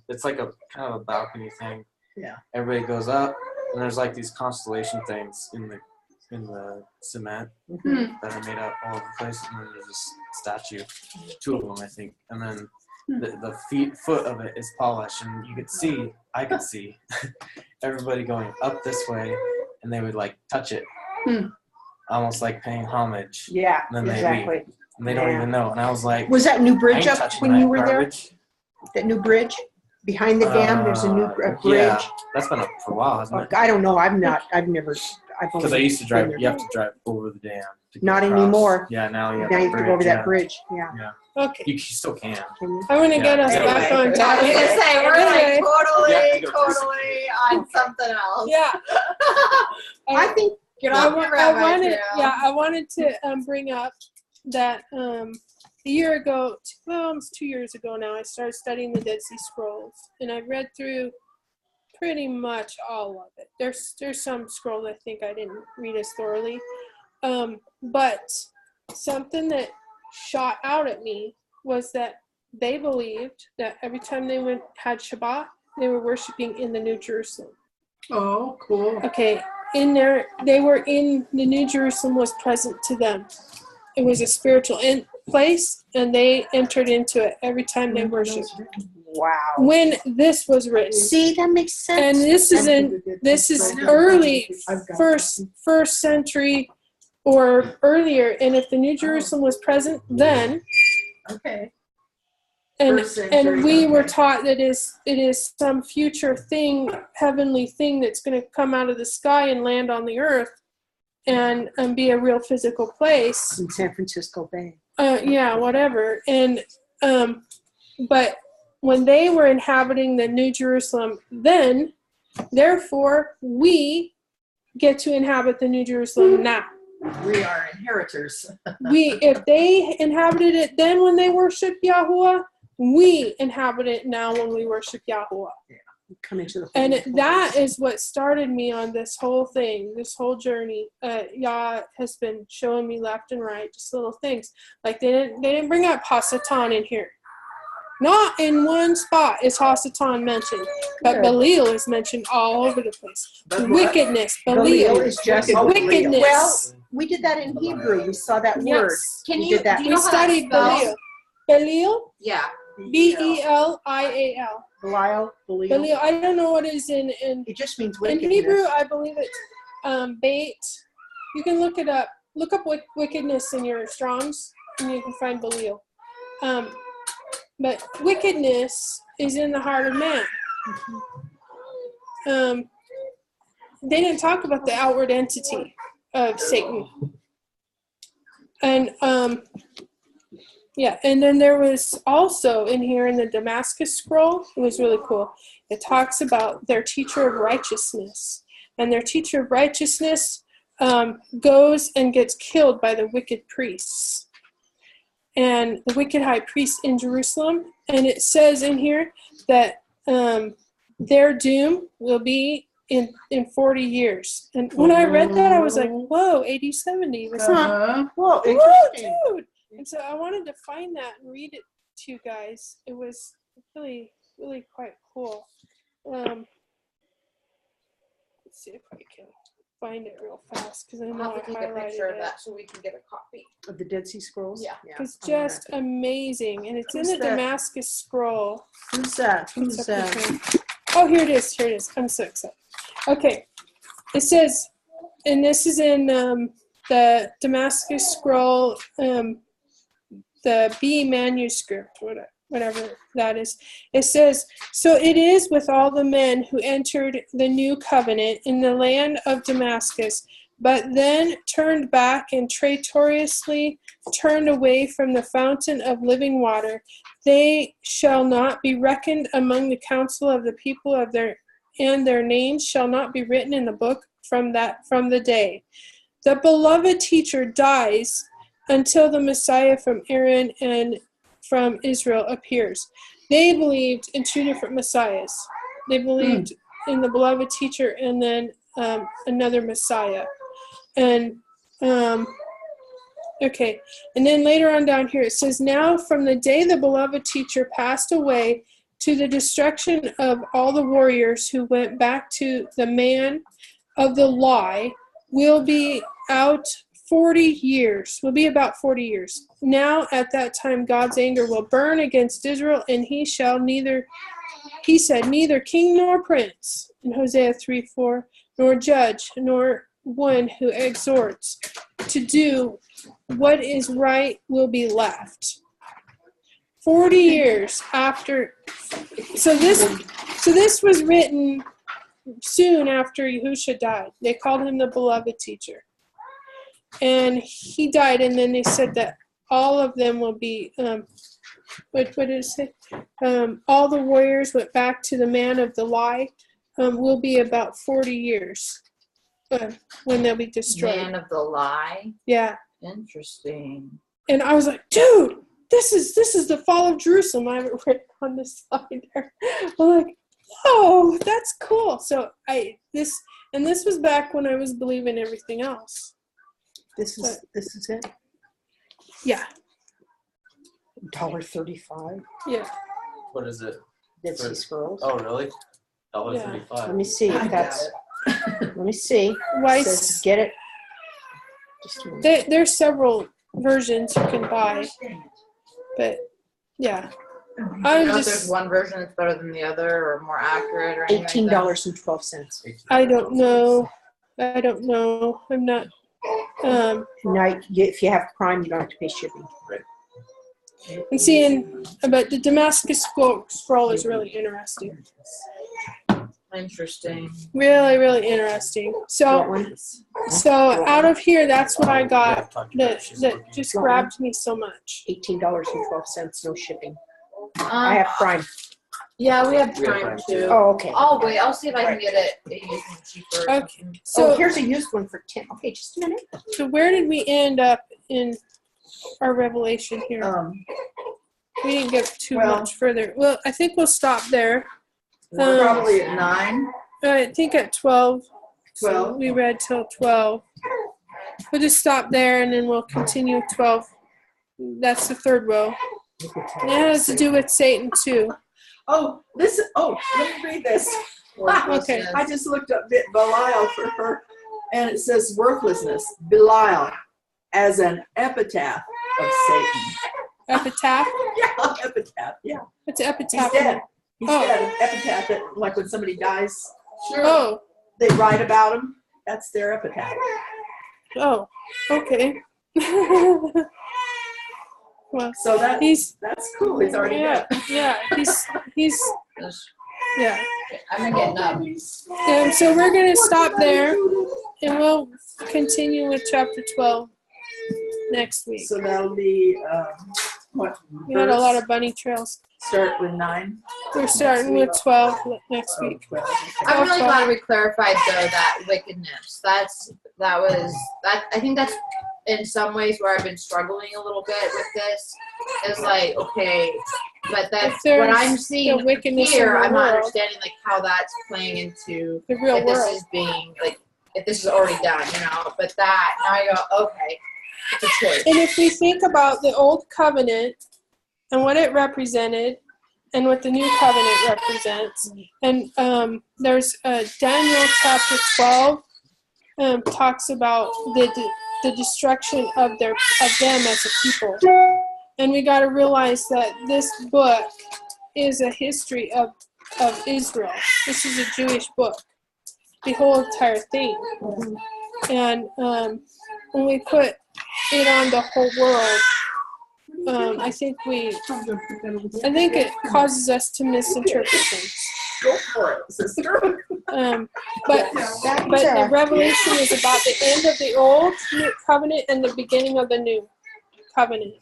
it's like a kind of a balcony thing. Yeah. Everybody goes up and there's like these constellation things in the cement Hmm. that are made up all over the place, and then there's this statue, two of them I think, and then the foot of it is polished, and you could see, I could see everybody going up this way, and they would like touch it, almost like paying homage, Yeah, and then they exactly. leave, and they don't Yeah. even know. And I was like, Was that new I bridge ain't up touching when that you were garbage. there? That new bridge behind the dam. There's a new bridge. Yeah, that's been up for a while, hasn't Oh, it? I don't know. I've never. Because I used to drive. You have to drive over the dam. To get Not across. anymore. Yeah, now you have Now the you have to go over bridge, that yeah. bridge. Yeah. Okay, You still can. Can you? I want to get us Yeah. back Anyway. on I topic. was gonna say we're Anyway. like You have to go totally on something else. Yeah. I think Get I, off your I rabbit wanted, trail. yeah, I wanted to bring up that a year ago, almost 2 years ago now, I started studying the Dead Sea Scrolls, and I've read through pretty much all of it. There's some scrolls I think I didn't read as thoroughly, but something that shot out at me was that they believed that every time they had Shabbat, they were worshiping in the New Jerusalem. Oh, cool. Okay, in there, they were in the New Jerusalem was present to them. It was a spiritual place, and they entered into it every time they worshiped. wow. When this was written, See, that makes sense. and this is early first century or earlier, and if the New Jerusalem was present then, Okay. and First century, and we were okay. taught that it is some future thing, heavenly thing that's going to come out of the sky and land on the earth and be a real physical place. in San Francisco Bay. Yeah, whatever. And but when they were inhabiting the New Jerusalem then, therefore we get to inhabit the New Jerusalem now. We are inheritors. If they inhabited it then when they worshiped Yahuah, we inhabit it now when we worship Yahuah. Come into the And Holy of that Holies. is what started me on this whole thing, this whole journey. Yah has been showing me left and right, just little things. Like they didn't bring up Hasatan in here. Not in one spot is Hasatan mentioned, but Good. Belial is mentioned all over the place. But what? Wickedness, Belial Belial. is just Wickedness. Well, we did that in Hebrew. We saw that word. Yes. Can We you did that. do you We know how that studied spells? Belial. Belial, Yeah. Belial. Belial. Belial. I don't know what it is in It just means in wickedness. Hebrew. I believe it's bait. You can look it up. look up wickedness in your Strongs, and you can find Belial. But wickedness is in the heart of man. They didn't talk about the outward entity of Satan. And yeah, and then there was also in here in the Damascus scroll, it was really cool. It talks about their teacher of righteousness. And their teacher of righteousness goes and gets killed by the wicked priests. And the wicked high priest in Jerusalem. And it says in here that their doom will be in 40 years. And when I read that, I was like, whoa, 80, 70. Was Whoa, dude. And so I wanted to find that and read it to you guys. It was really, really quite cool. Let's see if I can find it real fast because I I'll know have to I take a picture highlighted of it. that so we can get a copy. Of the Dead Sea Scrolls? Yeah. It's just amazing, and it's Who's in the that? Damascus scroll. Who's that? Who's that? Oh, here it is. Here it is. I'm so excited. Okay, it says, and this is in the Damascus scroll, the B manuscript, whatever that is. It says, so it is with all the men who entered the new covenant in the land of Damascus, but then turned back and traitorously turned away from the fountain of living water. They shall not be reckoned among the council of the people of and their names shall not be written in the book from the day. The beloved teacher dies until the Messiah from Aaron and from Israel appears. They believed in two different Messiahs. They believed in the beloved teacher and then another Messiah. And okay, and then later on down here it says, now from the day the beloved teacher passed away to the destruction of all the warriors who went back to the man of the lie will be about 40 years. Now at that time God's anger will burn against Israel, and he said, neither king nor prince, in Hosea 3:4, nor judge, nor one who exhorts to do what is right will be left. 40 years after, so this was written soon after Yahushua died. They called him the beloved teacher. And he died, and then they said that all of them will be, what did it say? All the warriors went back to the man of the lie, will be about 40 years when they'll be destroyed. Man of the lie. Yeah. Interesting. And I was like, dude, this is the fall of Jerusalem. I have it written on this slide there. I'm like, oh, that's cool. So this was back when I was believing everything else. This is it? Yeah. $1.35. Yeah. What is it? Dead Sea Scrolls. Oh, really? Yeah. $1.35. Let me see if that's. Let me see. Weiss. It says get it. Just a minute. There's several versions you can buy, but yeah. I don't know if there's one version that's better than the other or more accurate or anything. $18.12. I don't know. I'm not. Now, if you have Prime, you don't have to pay shipping. Right. And seeing about the Damascus scroll is really interesting. Interesting. Really, really interesting. So out of here, that's what I got that just grabbed me so much. $18.12, no shipping. I have Prime. Yeah, we have Prime too. Oh, okay. I'll wait. I'll see if I can get it a used one cheaper. Okay. So here's a used one for 10. Okay, just a minute. So where did we end up in our revelation here? We didn't get too much further. Well, I think we'll stop there. We're probably at 9. I think at 12. 12. So we read till 12. We'll just stop there and then we'll continue 12. That's the third row. And it has to do with Satan too. Oh, let me read this. Okay. I just looked up Belial for her, and it says worthlessness. Belial as an epitaph of Satan. Epitaph? Yeah, epitaph, yeah. What's an epitaph? He's dead. He's dead. An epitaph, that, like when somebody dies, Oh. they write about him. That's their epitaph. Oh, okay. Well, So he's that's cool. He's already yeah, done. yeah. He's yeah. I'm getting up. So we're gonna stop there, and we'll continue with chapter 12 next week. So that'll be what? We had a lot of bunny trails. Start with 9. We're starting with 12 next week. 12. I'm really glad we clarified though that wickedness. I think that's in some ways where I've been struggling a little bit with this. Is like, okay, but that's what I'm seeing the wickedness here. in the I'm not world, understanding like how that's playing into the real if this world. is being like if this is already done, you know. But that now I go, okay, it's a choice. And if we think about the old covenant and what it represented and what the new covenant represents, and there's Daniel chapter 12 talks about the destruction of them as a people. And we got to realize that this book is a history of Israel. This is a Jewish book, the whole entire thing. And when we put it on the whole world, I think it causes us to misinterpret things. Go for it, sister. But the revelation is about the end of the old covenant and the beginning of the new covenant.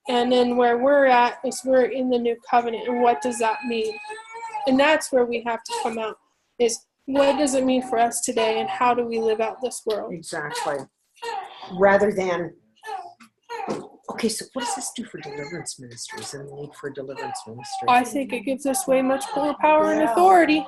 And then where we're at is we're in the new covenant. And what does that mean? And that's where we have to come out, is what does it mean for us today and how do we live out this world? Exactly. Rather than, okay, so what does this do for deliverance ministries and the need for deliverance ministry? I think it gives us way much more power and authority.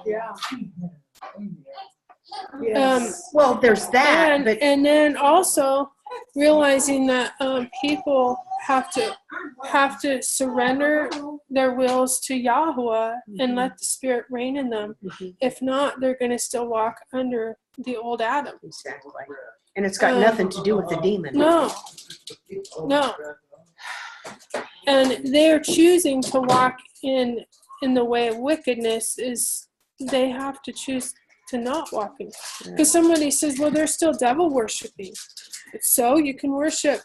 Yeah. Well, there's that. And then also realizing that people have to surrender their wills to Yahuah and let the Spirit reign in them. If not, they're going to still walk under the old Adam. Exactly. And it's got nothing to do with the demon. No. And they're choosing to walk in the way of wickedness. Is they have to choose to not walk in. Because somebody says, well, they're still devil worshiping. So you can worship.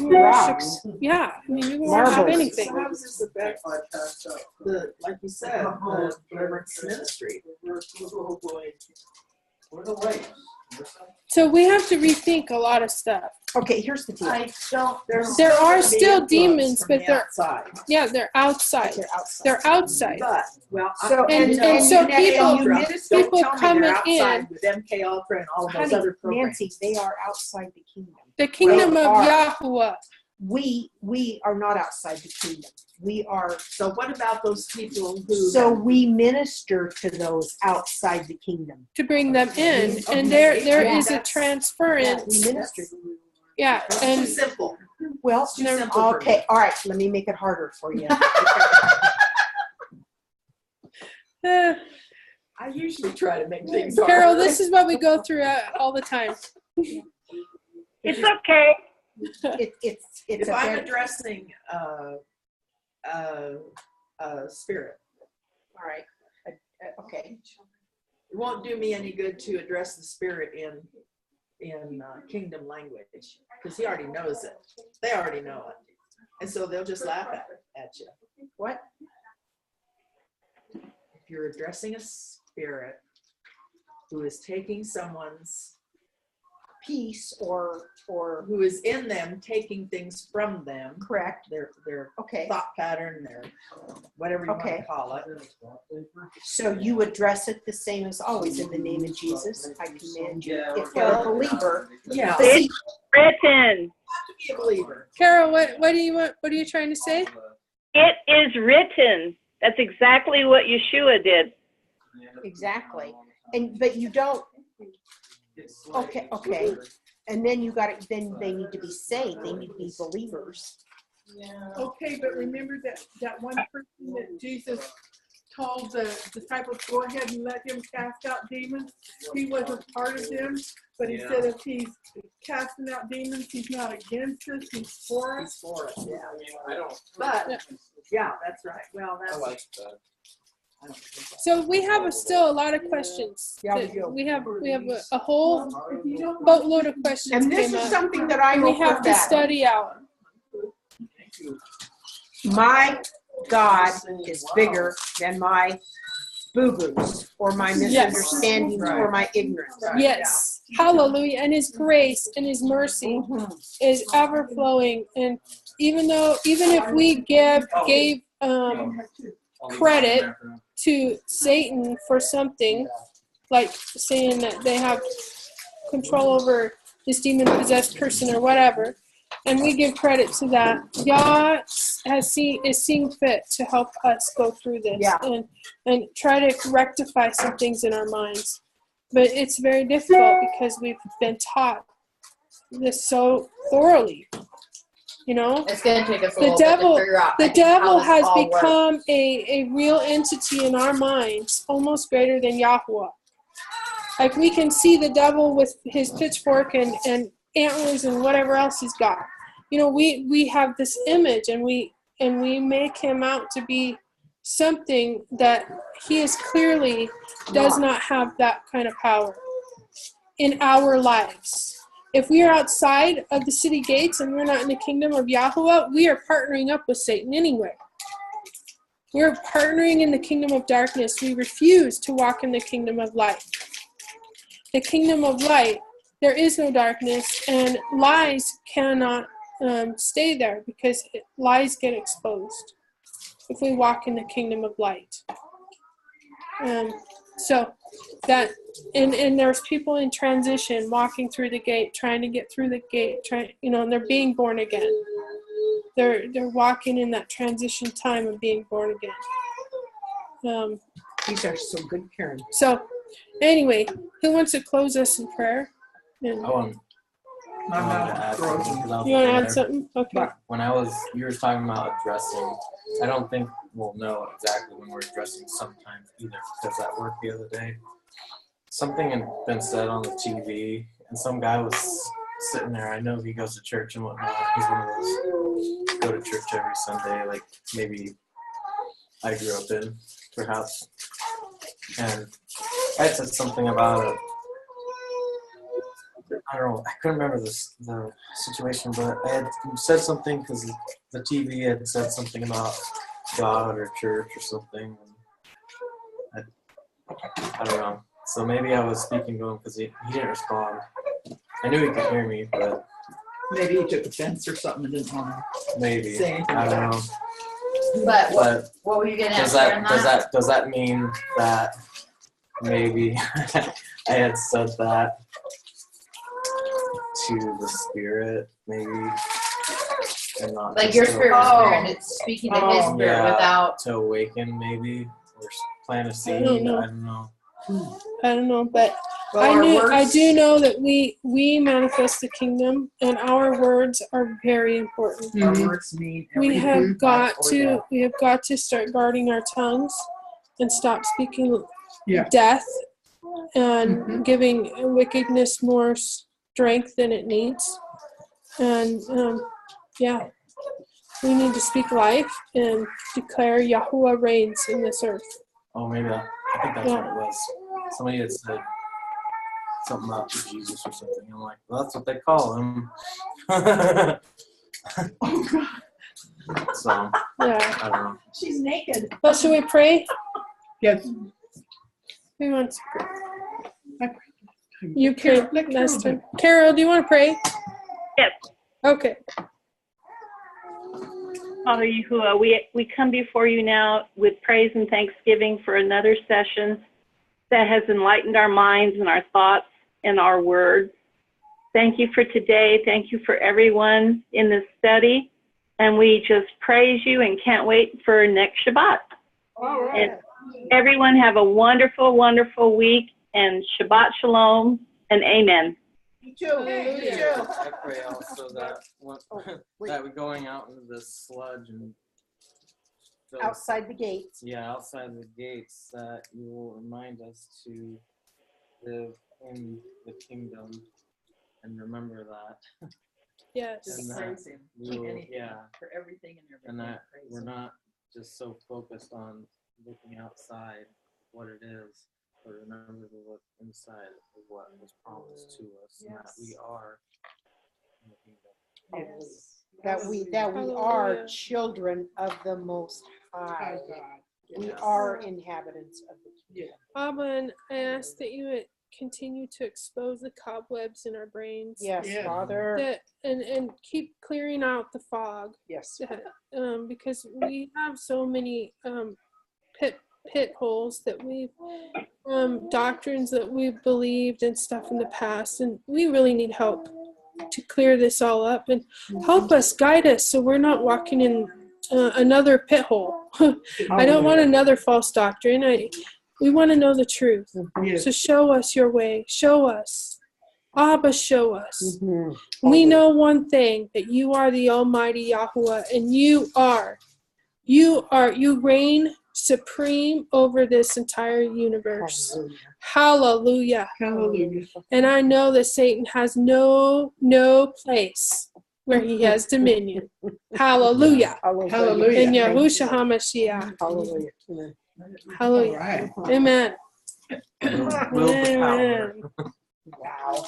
Rocks. Yeah, I mean, you can worship anything. How does this affect, like you said, the deliverance ministry? So we have to rethink a lot of stuff. Okay, here's the deal. There are still demons, but they're outside. Yeah, they're outside. They're outside. But well, So and so people coming in with MK Ultra and all of those other programs. Nancy, they are outside the kingdom. The kingdom of Yahuah. We are not outside the kingdom. We are. So what about those people who? So we minister to those outside the kingdom To bring them in, and there is a transference. We minister. Yeah, It's too and simple. Well, It's too simple for okay, me. all right. Let me make it harder for you. I usually try to make things hard. Carol, this is what we go through all the time. It's okay. It's If a I'm very, addressing spirit, all right. Okay. it won't do me any good to address the spirit in kingdom language because he already knows it. They already know it, and so they'll just laugh at you. What? If you're addressing a spirit who is taking someone's Peace or who is in them, taking things from them, correct. their Okay. thought pattern, their whatever you want to call it. So you address it the same as always in the name of Jesus. I command you, if you're a believer. Yeah, It's written. be a believer. Carol, what do you want? What are you trying to say? It is written. That's exactly what Yeshua did. Exactly. But you don't. Okay. And then then they need to be saved. They need to be believers. Okay, but remember that one person that Jesus told the disciples, go ahead and let him cast out demons. He wasn't part of them, but he said if he's casting out demons, he's not against us, he's for us. He's for us, yeah. I don't. But yeah, that's right. Well, I that's like that. So we have still a lot of questions. Yeah, we that do. We have a whole boatload of questions And this came is up. something that I And will we have put to that. study out. My God is bigger than my boo-boos or my misunderstandings or my ignorance. Yes. Hallelujah. And his grace and his mercy is ever flowing. And even if we gave credit to Satan for something, like saying that they have control over this demon-possessed person or whatever, and we give credit to that, God is seeing fit to help us go through this and try to rectify some things in our minds. But it's very difficult because we've been taught this so thoroughly. You know, it's gonna take us a little bit to figure out. The devil has all become works. a real entity in our minds, almost greater than Yahuah. Like we can see the devil with his pitchfork and antlers and whatever else he's got. You know, we have this image and we make him out to be something that he is clearly does not have that kind of power in our lives. If we are outside of the city gates and we're not in the kingdom of Yahuah, we are partnering up with Satan anyway. We're partnering in the kingdom of darkness. We refuse to walk in the kingdom of light. The kingdom of light, there is no darkness, and lies cannot stay there because lies get exposed if we walk in the kingdom of light. So that, and there's people in transition walking through the gate, trying to get through the gate, and they're being born again. They're walking in that transition time of being born again. These are so good, Karen. So, anyway, who wants to close us in prayer? And I want to add something. you want to add something? Okay. When you were talking about addressing, I don't think we'll know exactly when we're addressing sometimes either, because at work the other day, something had been said on the TV, and some guy was sitting there. I know he goes to church and whatnot. He's one of those go to church every Sunday, like maybe I grew up in, perhaps. And I had said something about I don't know, I couldn't remember the situation, but I had said something because the TV had said something about God or church or something. And I don't know. So maybe I was speaking to him because he didn't respond. I knew he could hear me, but Maybe he took offense or something and didn't want to maybe say anything. I don't know. But But what were you gonna does answer? does that mean that maybe I had said that to the spirit, maybe, and not Like just your to spirit was it's speaking to his spirit without to awaken, maybe, or plant a seed. I don't know. I don't know. But I do know that we manifest the kingdom, and our words are very important. Our words mean We everything. have got to start guarding our tongues and stop speaking death and giving wickedness more strength than it needs. And we need to speak life and declare Yahuah reigns in this earth. Oh, maybe I think that's what it was. Somebody had said something about Jesus or something. I'm like, well, that's what they call him. So, I don't know. She's naked. Well, should we pray? Yes. Who wants to pray? You prayed last time. Carol, do you want to pray? Yes. Okay. Father Yahuah, we come before you now with praise and thanksgiving for another session that has enlightened our minds and our thoughts and our words. Thank you for today. Thank you for everyone in this study. And we just praise you and can't wait for next Shabbat. All right. And everyone have a wonderful, wonderful week, and Shabbat Shalom and Amen. You too. I pray also that that we're going out into the sludge and Outside the gates. Yeah, outside the gates, that you will remind us to live in the kingdom and remember that. Yes. Just praise him. We will, For everything and everything. and that praise we're him. not just so focused on looking outside what it is, but remember to look inside of what was promised to us, and that we are in the kingdom. Yes. That we are children of the Most High. We are inhabitants of the kingdom. Abba, and I ask that you would continue to expose the cobwebs in our brains. Yes, Yeah. Father. That, and keep clearing out the fog. Yes. That, because we have so many pit holes that we've doctrines that we've believed and stuff in the past, and we really need help to clear this all up and help us, guide us, so we're not walking in another pit hole. I don't want another false doctrine. We want to know the truth. Yes. So show us your way. Show us. Abba, show us. Mm-hmm. We know one thing, that you are the Almighty Yahuwah, and you reign supreme over this entire universe. Hallelujah. Hallelujah. And I know that Satan has no place where he has dominion. Hallelujah. Hallelujah. In Yahushua HaMashiach. Hallelujah. Hallelujah. All right. Amen. Will the power. Amen. Wow.